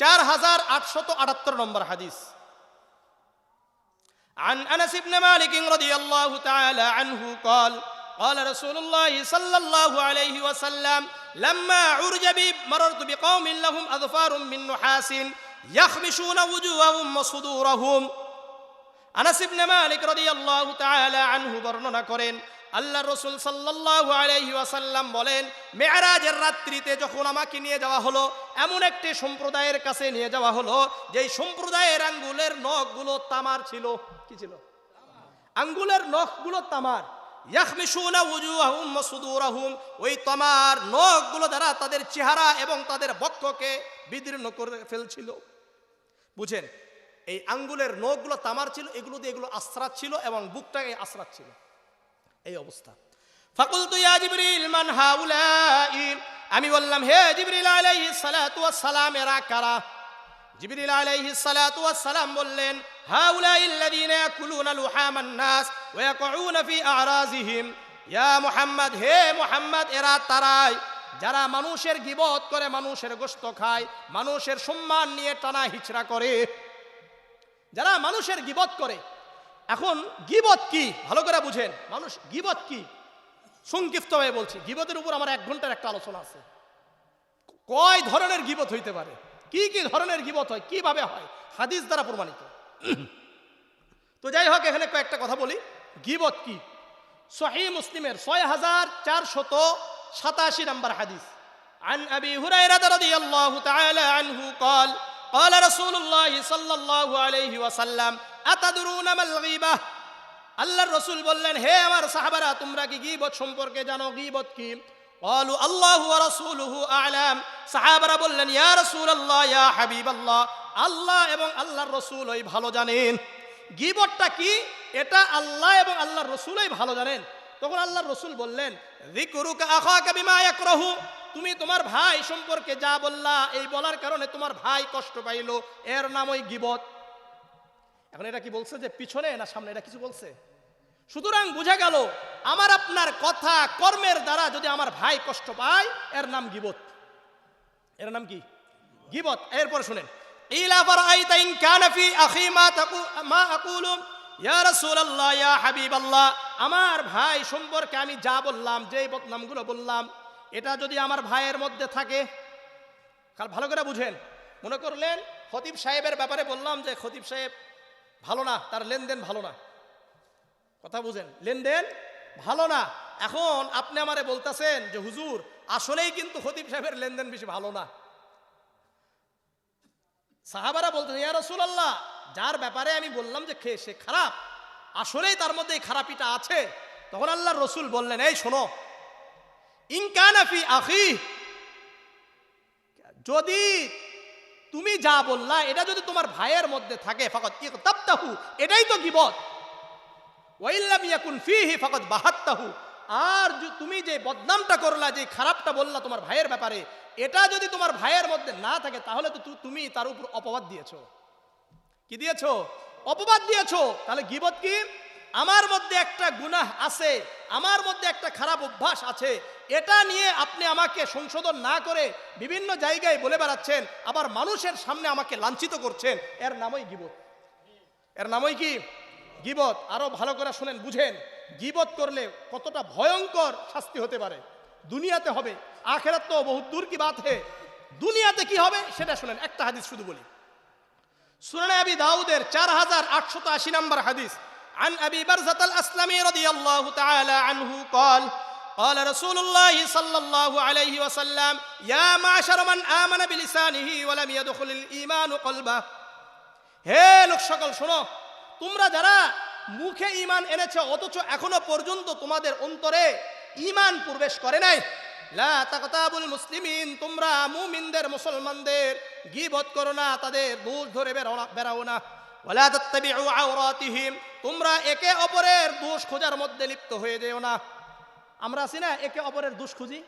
4878 নম্বর হাদিস, عن أنس بن مالك رضي الله تعالى عنه قال قال رسول الله صلى الله عليه وسلم لما عرج بي مررت بقوم لهم أظفار من نحاس يخمشون وجوههم وصدورهم। আনাস ইবনে মালিক রাদিয়াল্লাহু তাআলা আনহু বর্ণনা করেন, আল্লাহর রাসূল সাল্লাল্লাহু আলাইহি ওয়াসাল্লাম বলেন, মেরাজের রাত্রিতে যখন আমাকে নিয়ে যাওয়া হলো এমন একটি সম্প্রদায়ের কাছে নিয়ে যাওয়া হলো যেই সম্প্রদায়ের আঙ্গুলের নখগুলো তামার ছিল। কি ছিল? আঙ্গুলের নখগুলো তামার। ইয়াখমিশুনা ওয়ুজুহাহুম ওয়া সুদুরাহুম, ওই তামার নখগুলো দ্বারা তাদের চেহারা এবং তাদের বক্ষকে বিদীর্ণ করে ফেলছিল। বুঝেন, এই আঙ্গুলের নখগুলো তামার ছিল, এগুলো দিয়ে এগুলো আশ্রাত ছিল এবং বুকটাকে আশ্রাত ছিল। এই অবস্থা। ফাকুলতু ইয়া জিবরিল মান হাউলাই, আমি বললাম হে জিবরিল আলাইহিস সালাতু ওয়াস সালাম, এরা কারা? জিবরিল আলাইহিস সালাতু ওয়াস সালাম বললেন, হাউলাইল্লাযীনা ইয়াকুলুনা লুহামান নাস ওয়া ইয়াকুউনা ফি আরাযিহিম। ইয়া মুহাম্মদ, হে মুহাম্মদ, এরা তারাই যারা মানুষের গীবত করে, মানুষের গোশত খায়, মানুষের সম্মান নিয়ে টানা হিচড়া করে, যারা মানুষের গীবত করে। এখন গীবত কি ভালো করে বুঝেন। মানুষ গীবত কি সংক্ষিপ্তভাবে বলছি, গীবতের উপর আমার 1 ঘন্টার একটা আলোচনা আছে। কয় ধরনের গীবত হইতে পারে, কি কি ধরনের গীবত হয়, কিভাবে হয়, হাদিস দ্বারা প্রমাণিত। তো যাই হোক, এখানে কয়েকটা কথা বলি। গীবত কি? সহিহ মুসলিমের 6487 নম্বর হাদিস, عن أبي هريرة رضي الله تعالى عنه قال قال رسول الله صلى الله عليه وسلم أتدرون ما الغيبة। আল্লাহর রাসূল বললেন, হে আমার সাহাবারা, তোমরা কি গীবত সম্পর্কে জানো? গীবত কি? قالوا الله ورسوله أعلم। সাহাবারা বললেন, ইয়া রাসূলুল্লাহ, ইয়া হাবিবাল্লাহ, আল্লাহ এবং আল্লাহর রাসূল ওই ভালো জানেন। গীবতটা কি এটা আল্লাহ এবং আল্লাহর রাসূলই ভালো জানেন। তখন আল্লাহর রাসূল বললেন, যিকরুকা আখাকা বিমা ইয়াকরাহু, তুমি তোমার ভাই সম্পর্কে যা বললা, এই বলার কারণে তোমার ভাই কষ্ট পাইল, এর নাম ওই গীবত। এখন এটা কি বলছে যে পিছনে না সামনে? এটা কিছু বলছে। সুতরাং বুঝা গেল আমার আপনার কথা কর্মের দ্বারা যদি আমার ভাই কষ্ট পায় এর নাম গীবত। এর নাম কি? গীবত। এরপর শুনেন, ইলা ফারাইতা ইন কানা ফি আখি মা আকুলু ইয়া রাসূলুল্লাহ, ইয়া হাবিবাল্লাহ, আমার ভাই সম্পর্কে আমি যা বললাম, যে বদনামগুলো বললাম, এটা যদি আমার ভাইয়ের মধ্যে থাকে, ভালো করে বুঝেন। মনে করলেন খতিব সাহেবের ব্যাপারে বললাম যে খতিব সাহেব ভালো না, তার লেনদেন ভালো না, কথা বুঝেন, লেনদেন ভালো না। এখন আপনি আমারে বলতেছেন যে হুজুর আসলেই কিন্তু খতিব সাহেবের লেনদেন বেশি ভালো না। সাহাবারা বলতেন, ইয়া রাসূলুল্লাহ, যার ব্যাপারে আমি বললাম যে সে খারাপ, আসলেই তার মধ্যে এই খারাপিটা আছে। তখন আল্লাহর রসুল বললেন, এই শোনো, ইন কানা ফি আখি, যদি তুমি যা বললা এটা যদি তোমার ভাইয়ের মধ্যে থাকে, ফাকাদ ইগতাবতাহু, এটাই তো গীবত। ওয়া ইল্লাম ইয়াকুন ফিহি ফাকাদ বাহাত্তাহু, আর তুমি যে বদনামটা করলা, যে খারাপটা বললা তোমার ভাইয়ের ব্যাপারে, এটা যদি তোমার ভাইয়ের মধ্যে না থাকে তাহলে তো তুমি তার উপর অপবাদ দিয়েছো। কি দিয়েছো? অপবাদ দিয়েছো। তাহলে গীবত কি? আমার মধ্যে একটা গুনাহ আছে, আমার মধ্যে একটা খারাপ অভ্যাস আছে, এটা নিয়ে আপনি আমাকে সংশোধন না করে বিভিন্ন জায়গায় বলে বেড়াচ্ছেন, আবার মানুষের সামনে আমাকে লাঞ্ছিত করছেন, এর নামই গীবত। এর নামই কি? গীবত। আরো ভালো করে শুনেন, বুঝেন গীবত করলে কতটা ভয়ঙ্কর শাস্তি হতে পারে। দুনিয়াতে হবে, আখিরাত তো বহুত দূর কি বাত হে। দুনিয়াতে কি হবে সেটা শুনেন। একটা হাদিস শুধু বলি, সুনানে আবি দাউদের 4880 নম্বর হাদিস, عن أبي برزة الأسلمي رضي الله تعالى عنه قال قال رسول الله صلى الله عليه وسلم يا معشر من آمن بلسانه ولم يدخل الإيمان قلبه, হে লোক সকল শোনো, তোমরা যারা মুখে ঈমান এনেছো অথচ এখনো পর্যন্ত তোমাদের অন্তরে ঈমান প্রবেশ করে নাই, লা তাকতাবুল মুসলিমিন, তোমরা মুমিনদের মুসলমানদের গীবত করো না, তাদের দোষ ধরে বেরাও না। ওয়ালা তাত্তাবিউ আওরাতিহিম, তোমরা একে অপরের দোষ খোঁজার মধ্যে লিপ্ত হয়ে যেও না। আমরা আছি না একে অপরের দোষ খুঁজি।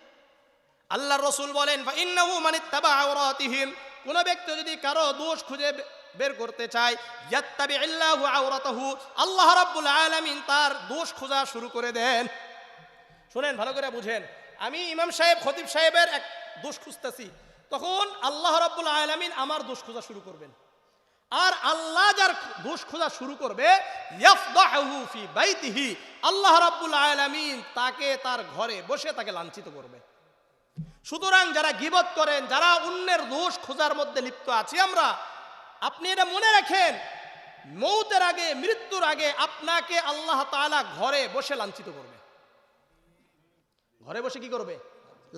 আল্লাহর রাসূল বলেন, ফা ইন্নাহু মান ইত্তাবা আওরাতিহিম, কোন ব্যক্তি যদি কারো দোষ খুঁজে বের করতে চায়, ইয়াত্তাবিল্লাহু আওরাতাহু, আল্লাহ রাব্বুল আলামিন তার দোষ খোঁজা শুরু করে দেন। শুনেন ভালো করে বুঝেন, আমি ইমাম সাহেব খতিব সাহেবের এক দোষ খুঁজতেছি, তখন আল্লাহ রাব্বুল আলামিন আমার দোষ খোঁজা শুরু করবেন। আর আল্লাহ যার দোষ খোঁজা শুরু করবে, ইয়াফদাহু ফি বাইতিহি, আল্লাহ রাব্বুল আলামিন তাকে তার ঘরে বসে তাকে লাঞ্ছিত করবে। সুতরাং যারা গীবত করেন, যারা অন্যের দোষ খোঁজার মধ্যে লিপ্ত আছি আমরা, আপনি এটা মনে রাখেন, মৌতের আগে, মৃত্যুর আগে আপনাকে আল্লাহ তাআলা ঘরে বসে লাঞ্ছিত করবে। ঘরে বসে কি করবে?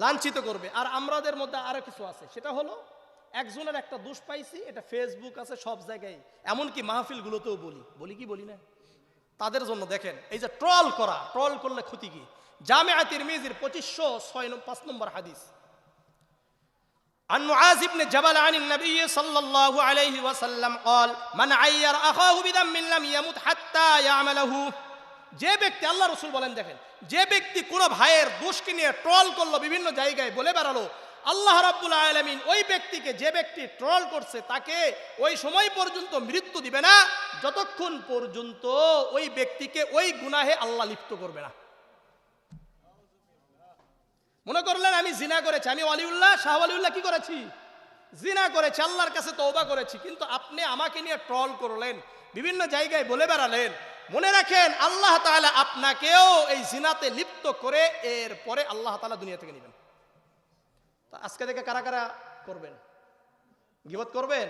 লাঞ্ছিত করবে। আর আমাদের মধ্যে আরো কিছু আছে, সেটা হলো একজনের একটা দোষ পাইছি, এটা ফেসবুক আছে সব জায়গায়, এমনকি মাহফিলগুলোতেও বলি কি বলি না, তাদের জন্য দেখেন এই যে ট্রল করা, ট্রল করলে ক্ষতি কি? জামিআ তিরমিজির 2505 নম্বর হাদিস, عن معاذ بن جبل عن النبي صلى الله عليه وسلم قال من عير أخاه بذنب لم يمت حتى يعمله, যে ব্যক্তি, আল্লাহ রাসূল বলেন, দেখেন, যে ব্যক্তি কোন ভাইয়ের দোষকে নিয়ে ট্রল করলো, বিভিন্ন জায়গায় বলে বেড়ালো, আল্লাহ রাব্বুল আলামিন ওই ব্যক্তিকে, যে ব্যক্তি ট্রল করছে তাকে ওই সময় পর্যন্ত মৃত্যু দিবে না যতক্ষণ পর্যন্ত ওই ব্যক্তিকে ওই গুনাহে আল্লাহ লিপ্ত করবে না। মনে করলেন আমি জিনা করেছি, আমি ওয়ালিউল্লাহ শাহ ওয়ালিউল্লাহ কি করেছি? জিনা করেছি, আল্লাহর কাছে তওবা করেছি, কিন্তু আপনি আমাকে নিয়ে ট্রল করলেন, বিভিন্ন জায়গায় বলে বেড়ালেন। মনে রাখেন আল্লাহ তাআলা আপনাকেও এই জিনাতে লিপ্ত করে এরপরে আল্লাহ তাআলা দুনিয়া থেকে নেবেন। তা আজকে থেকে কারা কারা করবেন? গীবত করবেন,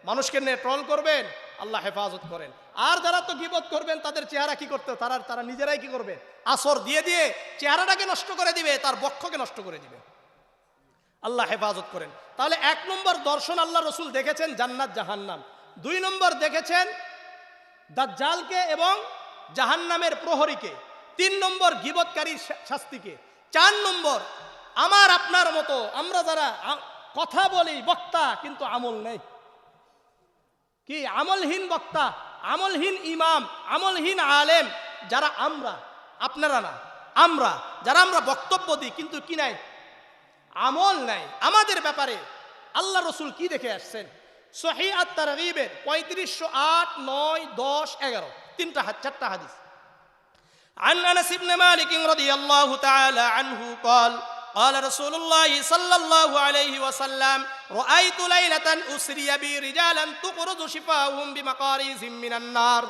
মানুষকে নিয়ে ট্রল করবেন, আল্লাহ হেফাজত করেন। আর যারা তো গীবত করবেন তাদের চেহারা কি করতে, তারা নিজেরাই কি করবে? আসর দিয়ে দিয়ে চেহারাটাকে নষ্ট করে দিবে, তার বক্ষকে নষ্ট করে দিবে। আল্লাহ হেফাজত করেন। তাহলে 1 নম্বর দর্শন আল্লাহ রাসূল দেখেছেন জান্নাত জাহান্নাম, 2 নম্বর দেখেছেন দাজ্জালকে এবং জাহান্নামের প্রহরীকে, 3 নম্বর গীবতকারীর শাস্তিকে, 4 নম্বর আমার আপনার মতো আমরা যারা কথা বলি বক্তা কিন্তু আমল নেই, কি আমলহীন বক্তা, আমলহীন ইমাম, আমলহীন আলেম, যারা আমরা, আপনারা না, আমরা যারা আমরা বক্তব্য দিই কিন্তু কি নাই? আমল নাই। আমাদের ব্যাপারে আল্লাহ রাসূল কি দেখে আসছেন? সহিহ আত-তারগীবের 3508, 9, 10, 11 4টা হাদিস। عن أنس بن مالك رضي الله تعالى عنه قال قال رسول الله صلى الله عليه وسلم رأيت ليلة أسري بي رجالا تقرض شفاهم بمقاريز من النار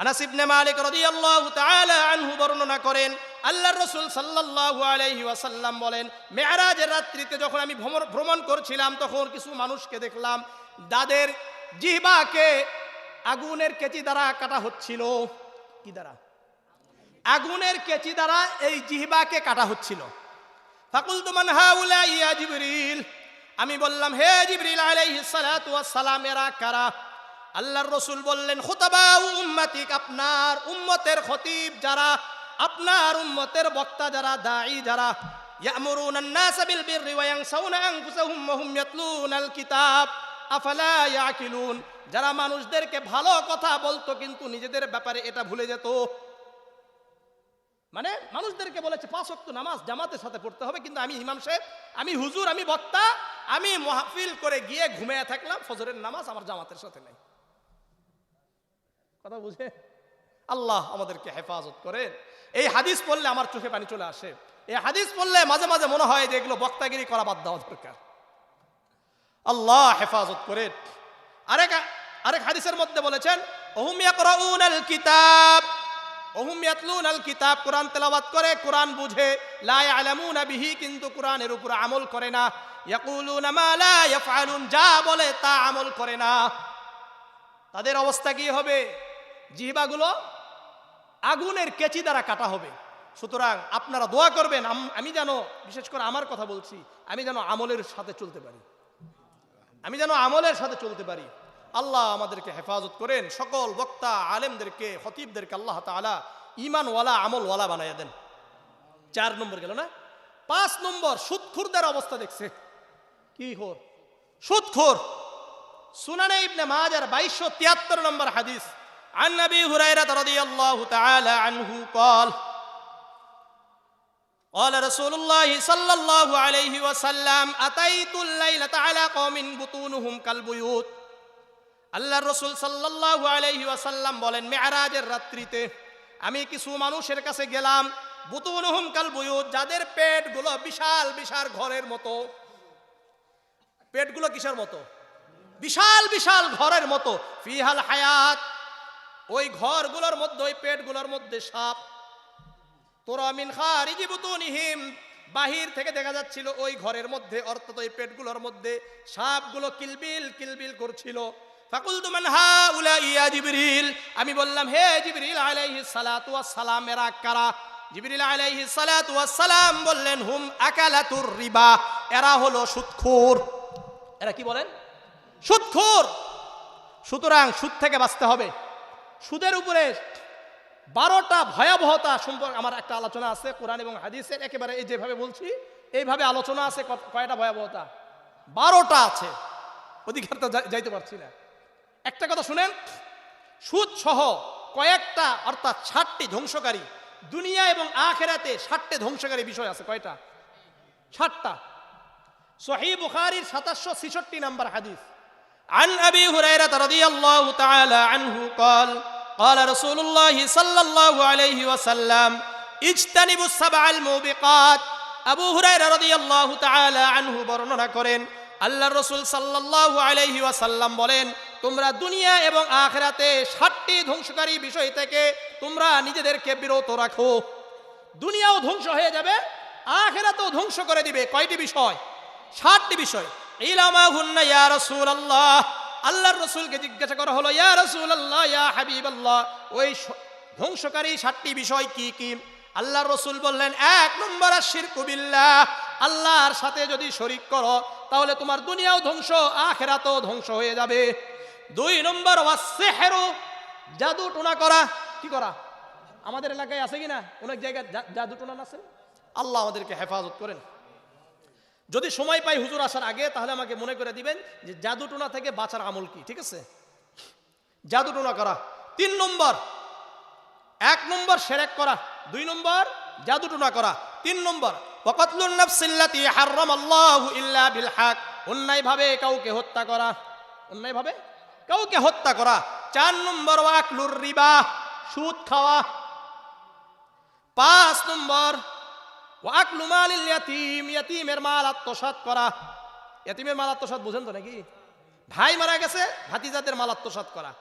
আনাস ইবনে মালিক রাদিয়াল্লাহু তাআলা আনহু বর্ণনা করেন, আল্লাহর রাসূল সাল্লাল্লাহু আলাইহি ওয়াসাল্লাম বলেন, মেরাজের রাত্রিতে যখন আমি ভ্রমণ করছিলাম তখন কিছু মানুষকে দেখলাম তাদের জিহ্বাকে আগুনের কেচি দ্বারা কাটা হচ্ছিল। কি দ্বারা? আগুনের কেচি দ্বারা এই জিহ্বাকে কাটা হচ্ছিল। ফাকুলতু মান হাউলা ইয়া জিবরিল, আমি বললাম হে জিবরিল আলাইহিস সালাতু ওয়াস সালাম, এরা কারা? আল্লাহর রাসূল বললেন, খুতাবা উম্মতিক, আপনার উম্মতের খতিব যারা, আপনার উম্মতের বক্তা যারা, দাঈ যারা, ইয়ামুরুনান নাস বিল বিররি ওয়া ইয়ানসাউনা আনফুসাহুম ওয়া হুম ইয়াতলুনাল কিতাব আফালা ইয়াকিলুন, যারা মানুষদেরকে ভালো কথা বলতো কিন্তু নিজেদের ব্যাপারে এটা ভুলে যেত। মানে মানুষদেরকে বলেছে 5 ওয়াক্ত নামাজ জামাতের সাথে পড়তে হবে, কিন্তু আমি ইমাম সাহেব, আমি হুজুর, আমি বক্তা, আমি মাহফিল করে গিয়ে ঘুমিয়ে থাকলাম, ফজরের নামাজ আমার জামাতের সাথে নেই। কথা বুঝে? আল্লাহ আমাদেরকে হেফাজত করেন। এই হাদিস পড়লে আমার চোখে পানি চলে আসে। এই হাদিস পড়লে মাঝে মাঝে মনে হয় যে এগুলো বক্তাগিরি করা বাদ দেওয়া দরকার। আল্লাহ হেফাজত করেন। আরেক হাদিসের মধ্যে বলেছেন, ওহুম ইয়াকরাউনাল কিতাব, ওহুম ইয়াতলুনাল কিতাব, কোরআন তেলাওয়াত করে, কোরআন বুঝে, লা ইয়ালামুনা বিহি, কিন্তু কোরআনের উপর আমল করে না, ইয়াকুলুনা মা লা ইয়াফআলুন, যা বলে তা আমল করে না। তাদের অবস্থা কি হবে? জিহ্বাগুলো আগুনের কেচি দ্বারা কাটা হবে। সুতরাং আপনারা দোয়া করবেন, আমি যেন, বিশেষ করে আমার কথা বলছি, আমি যেন আমলের সাথে চলতে পারি, আমি যেন আমলের সাথে চলতে পারি। আল্লাহ আমাদেরকে হেফাজত করেন। সকল বক্তা আলেমদেরকে, খতিবদেরকে আল্লাহ তাআলা ঈমানওয়ালা, আমলওয়ালা বানাইয়া দেন। 4 নম্বর গেল না। 5 নম্বর, সুদখোরদের অবস্থা দেখছে। কি খোর? সুদখোর। সুনানে ইবনে মাজার 2273 নম্বর হাদিস, عن أبي هريرة رضي الله تعالى عنه قال قال رسول الله صلى الله عليه وسلم أتيت الليلة على قوم بطونهم كالبيوت। আল্লাহর রাসূল সাল্লাল্লাহু আলাইহি ওয়াসাল্লাম বলেন, মেরাজের রাত্রিতে আমি কিছু মানুষের কাছে গেলাম, বুতুনুহুম কালবুয়ুত, যাদের পেটগুলো বিশাল বিশাল ঘরের মতো। পেটগুলো কিসের মতো? বিশাল বিশাল ঘরের মতো। ফিহাল হায়াত, ওই ঘরগুলোর মধ্যে, ওই পেটগুলোর মধ্যে সাপ। তোরা মিন খারিজি বুতুনিহিম, বাহির থেকে দেখা যাচ্ছিল ওই ঘরের মধ্যে, অর্থাৎ ওই পেটগুলোর মধ্যে সাপগুলো কিলবিল কিলবিল করছিল। ফাকুলতু মান হাউলা ইয়া জিবরিল, আমি বললাম হে জিবরিল আলাইহিস সালাতু ওয়াস সালাম, এরা কারা? জিবরিল আলাইহিস সালাতু ওয়াস সালাম বললেন, হুম আকালাতুর রিবা, এরা হলো সুদখোর। এরা কি বলেন? সুদখোর। সুতরাং সুদ থেকে বাঁচতে হবে। সুদের উপরে 12টা ভয়াবহতা সম্পর্কে আমার একটা আলোচনা আছে কোরআন এবং হাদিসের, একেবারে এই যেভাবে বলছি এইভাবে আলোচনা আছে। কয়টা ভয়াবহতা? 12টা আছে। অধিকার তো যাইতে পারছি না। একটা কথা শুনেন, সুদ সহ কয়েকটা, অর্থাৎ 60টি ধ্বংসকারী, দুনিয়া এবং আখিরাতে 60টি ধ্বংসকারী বিষয় আছে। কয়টা? 60টা। সহিহ বুখারীর 766 নম্বর হাদিস, عن أبي هريرة رضي الله تعالى عنه قال قال رسول الله صلى الله عليه وسلم اجتنبوا السبع الموبقات। আবু হুরায়রা রাদিয়াল্লাহু তাআলা আনহু বর্ণনা করেন, আল্লাহর রাসূল সাল্লাল্লাহু আলাইহি ওয়াসাল্লাম বলেন, তোমরা দুনিয়া এবং আখিরাতে 60টি ধ্বংসকারী বিষয় থেকে তোমরা নিজেদেরকে বিরত রাখো। দুনিয়াও ধ্বংস হয়ে যাবে, আখিরাতেও ধ্বংস করে দিবে। কয়টি বিষয়? 60টি বিষয়। ইলামাহুন্না ইয়া রাসূলুল্লাহ, আল্লাহর রাসূলকে জিজ্ঞাসা করা হলো, ইয়া রাসূলুল্লাহ, ইয়া হাবিবাল্লাহ, ওই ধ্বংসকারী 60টি বিষয় কি কি? আল্লাহর রাসূল বললেন, 1 নম্বর আশিরকু বিল্লাহ, আল্লাহর সাথে যদি শরীক করো তাহলে তোমার দুনিয়াও ধ্বংস, আখিরাতও ধ্বংস হয়ে যাবে। 2 নম্বর ওয়াসসিহরু, জাদু টোনা করা। কি করা? আমাদের এলাকায় আছে কিনা অনেক জায়গায় জাদু টোনা আছে। আল্লাহ আমাদেরকে হেফাজত করেন। যদি সময় পাই হুজুর আসার আগে, তাহলে আমাকে মনে করে দিবেন যে জাদু টোনা থেকে বাঁচার আমল কি। ঠিক আছে? জাদু টোনা করা। 3 নম্বর, 1 নম্বর শিরক করা, 2 নম্বর জাদু টোনা করা, 3 নম্বর ওয়াকাতলুন নাফসিল্লাতী হারামাল্লাহু ইল্লা বিল হক, অন্যায়ভাবে কাউকে হত্যা করা, অন্যায়ভাবে কাউকে হত্যা করা। 4 নম্বর ওয়াকলুর রিবা, সুদ খাওয়া। 5 নম্বর ওয়াকলু মালিল ইয়াতীম, ইয়াতীমের মাল আত্মসাৎ করা। ইয়াতীমের মাল আত্মসাৎ বুঝেন তো নাকি? ভাই মারা গেছে, ভাতিজাদের মাল আত্মসাৎ করা।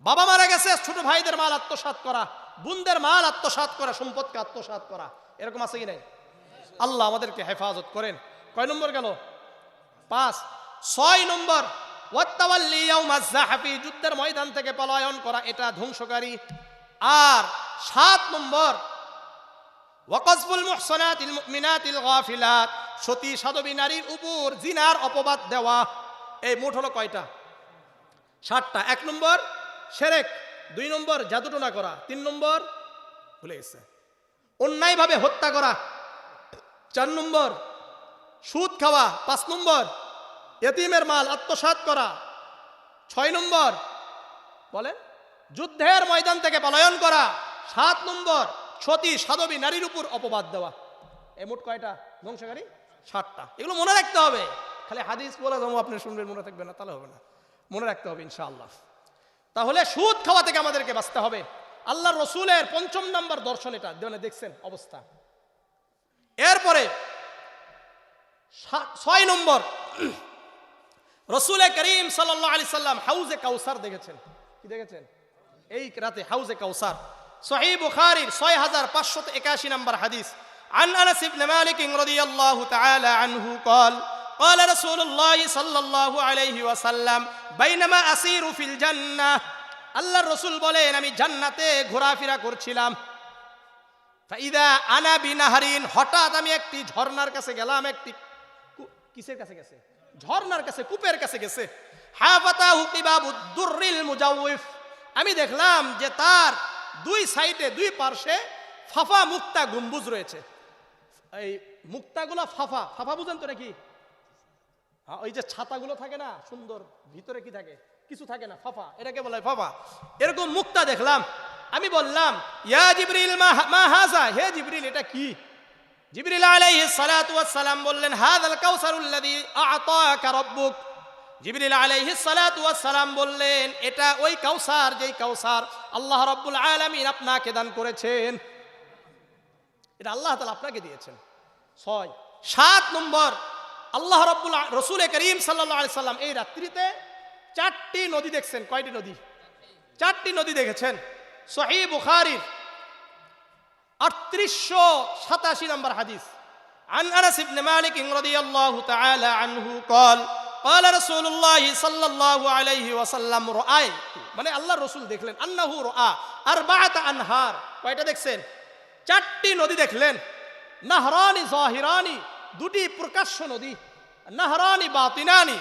বাবা মারা গেছে, ছোট ভাইদের মাল আত্মসাৎ করা, বোনদের মাল আত্মসাৎ করা, সম্পদকে আত্মসাৎ করা, এরকম আছে কি নাই? আল্লাহ আমাদেরকে হেফাজত করেন। কয় নম্বর গেল? 5। 6 নম্বর, ওয়াত্তাওয়াল্লি ইয়াউমাজ যাহফি, যুদ্ধের ময়দান থেকে পলায়ন করা, এটা ধ্বংসকারী। আর 7 নম্বর, ওয়াকাযফুল মুহসানাতিল মুমিনাতিল গাফিলাত, সতী সাধবী নারীর উপর জিনার অপবাদ দেওয়া। এই মোট হলো কয়টা? 7টা। 1 নম্বর শিরক, 2 নম্বর জাদুটোনা করা, 3 নম্বর ভুলে গেছে অন্যায়ভাবে হত্যা করা, 4 নম্বর সুদ খাওয়া, 5 নম্বর ইতিমের মাল আত্মসাৎ করা, 6 নম্বর বলেন যুদ্ধের ময়দান থেকে পলায়ন করা, 7 নম্বর সতী সাধবী নারীর উপর অপবাদ দেওয়া। এই মোট কয়টা ধ্বংসকারী? 7টা। এগুলো মনে রাখতে হবে। খালি হাদিস বলে যাবো আপনি শুনবেন, মনে থাকবে না, তাহলে হবে না। মনে রাখতে হবে ইনশাআল্লাহ। তাহলে সুদ খাওয়া থেকে আমাদেরকে বাঁচতে হবে। আল্লাহ রসুলের 5ম নম্বর দর্শন এটা, দেখছেন অবস্থা। এরপরে 6 নম্বর, রসুল করিম সাল্লাল্লাহু আলাইহি সাল্লাম হাউজে কাউসার দেখেছেন। কি দেখেছেন? এই রাতে হাউজে কাউসার। সহিহ বুখারীর 6581 নম্বর হাদিস। عن أنس بن مالك رضي الله تعالى عنه قال قال رسول الله صلى الله عليه وسلم بينما أسير في الجنة, আল্লাহর রাসূল বলেন আমি জান্নাতে ঘোরাফেরা করছিলাম। فإذا أنا بنهر, হঠাৎ আমি একটি ঝর্ণার কাছে গেলাম। একটি কিসের কাছে গেছে? ঝর্ণার কাছে, কূপের কাছে গেছে। হাফাতাহু কিবাবুদ দুররিল মুজাওয়িফ, আমি দেখলাম যে তার 2 সাইডে 2 পার্শ্বে ফাফা মুক্তা গম্বুজ রয়েছে। এই মুক্তাগুলো ফাফা, ফাফা বুঝেন তো নাকি? হ্যাঁ, ওই যে ছাতাগুলো থাকে না সুন্দর, ভিতরে কি থাকে? কিছু থাকে না, ফাফা, এটাকে বলে ফাফা। এরকম মুক্তা দেখলাম। আমি বললাম ইয়া জিবরিল মা হাযা, হে জিবরিল এটা কি? জিবরিল আলাইহিস সালাতু ওয়াস সালাম বললেন হাযাল কাউসারুল্লাযী আ'তাকা রাব্বুক। জিবরিল আলাইহিস সালাতু ওয়াস সালাম বললেন এটা ওই কাউসার, যেই কাউসার আল্লাহ রাব্বুল আলামিন আপনাকে দান করেছেন। এটা আল্লাহ তাআলা আপনাকে দিয়েছেন। 6। 7 নম্বর, আল্লাহ রাসূল করিম সাল্লাল্লাহু আলাইহি সাল্লাম এই রাত্রিতে 4টি নদী দেখছেন। কয়টি নদী? 4টি নদী দেখেছেন। সহিহ বুখারীর 3887 নম্বর হাদিস। عن أنس بن مالك رضي الله تعالى عنه قال قال رسول الله صلى الله عليه وسلم رأيت, মানে আল্লাহর রাসূল দেখলেন, আন্নাহু রাআ আরবাআতা আনহার, কয়টা দেখছেন? 4টি নদী দেখলেন। নাহরানি জাহিরানি, 2টি প্রকাশ্য নদী, নাহরানি বাতিনানি,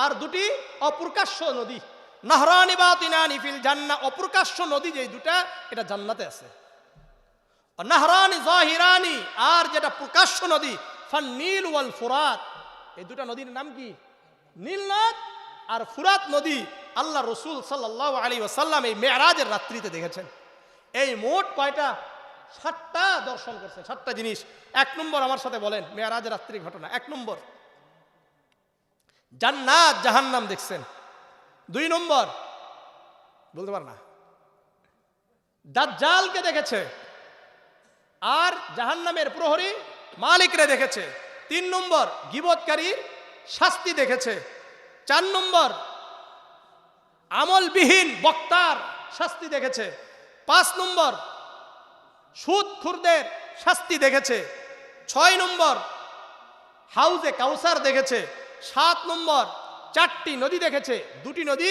আর 2টি অপ্রকাশ্য নদী। নাহরানি বাতিনানি ফিল জান্নাহ, অপ্রকাশ্য নদী যেই 2টা এটা জান্নাতে আছে। নাহরানি জাহিরানি, আর যেটা প্রকাশ্য নদী ফান্নীল ওয়াল ফুরাত, এই 2টা নদীর নাম কি? নীল নদ আর ফুরাত নদী। আল্লাহ রাসূল সাল্লাল্লাহু আলাইহি ওয়াসাল্লাম এই মেরাজের রাত্রিতে দেখেছেন। এই মোট কয়টা? 7টা দর্শন করছেন, 7টা জিনিস। 1 নম্বর আমার সাথে বলেন মেরাজের রাত্রির ঘটনা। 1 নম্বর জান্নাত জাহান্নাম দেখছেন। 2 নম্বর বলতে পার না, দাজ্জালকে দেখেছে আর জাহান্নামের প্রহরী মালিকরে দেখেছে। 3 নম্বর গীবতকারীর শাস্তি দেখেছে। 4 নম্বর আমলবিহীন বক্তার শাস্তি দেখেছে। 5 নম্বর সুদখোরদের শাস্তি দেখেছে। 6 নম্বর হাউজে কাউসার দেখেছে। 7 নম্বর 4টি নদী দেখেছে, 2টি নদী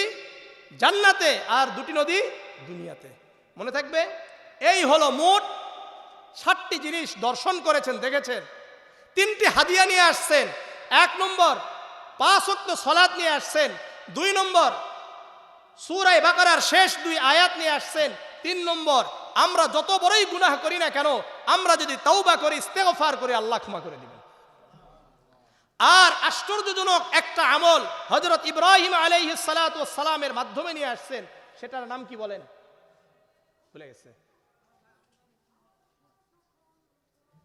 জান্নাতে আর 2টি নদী দুনিয়াতে। মনে থাকবে? এই হলো মোট 7টি জিনিস দর্শন করেছেন, দেখেছেন। 3টি হাদিয়া নিয়ে আসছেন। 1 নম্বর 5 ওয়াক্ত সালাত নিয়ে আসছেন। 2 নম্বর সূরা বাকারার শেষ 2 আয়াত নিয়ে আসছেন। 3 নম্বর আমরা যত বড়ই গুনাহ করি না কেন, আমরা যদি তাওবা করি, ইস্তেগফার করি, আল্লাহ ক্ষমা করে দিবেন। আর আশ্চর্যজনক একটা আমল হযরত ইব্রাহিম আলাইহিস সালাতু ওয়াস সালামের মাধ্যমে নিয়ে আসছেন। সেটার নাম কি বলেন? ভুলে গেছে।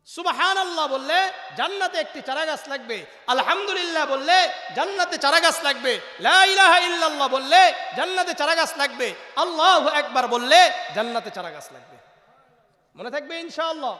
সুবহানাল্লাহ বললে জান্নাতে একটি চারাগাছ লাগবে। আলহামদুলিল্লাহ বললে জান্নাতে চারাগাছ লাগবে। লা ইলাহা ইল্লাল্লাহ বললে জান্নাতে চারাগাছ লাগবে। আল্লাহু আকবার বললে জান্নাতে চারাগাছ লাগবে। মনে থাকবে ইনশাআল্লাহ।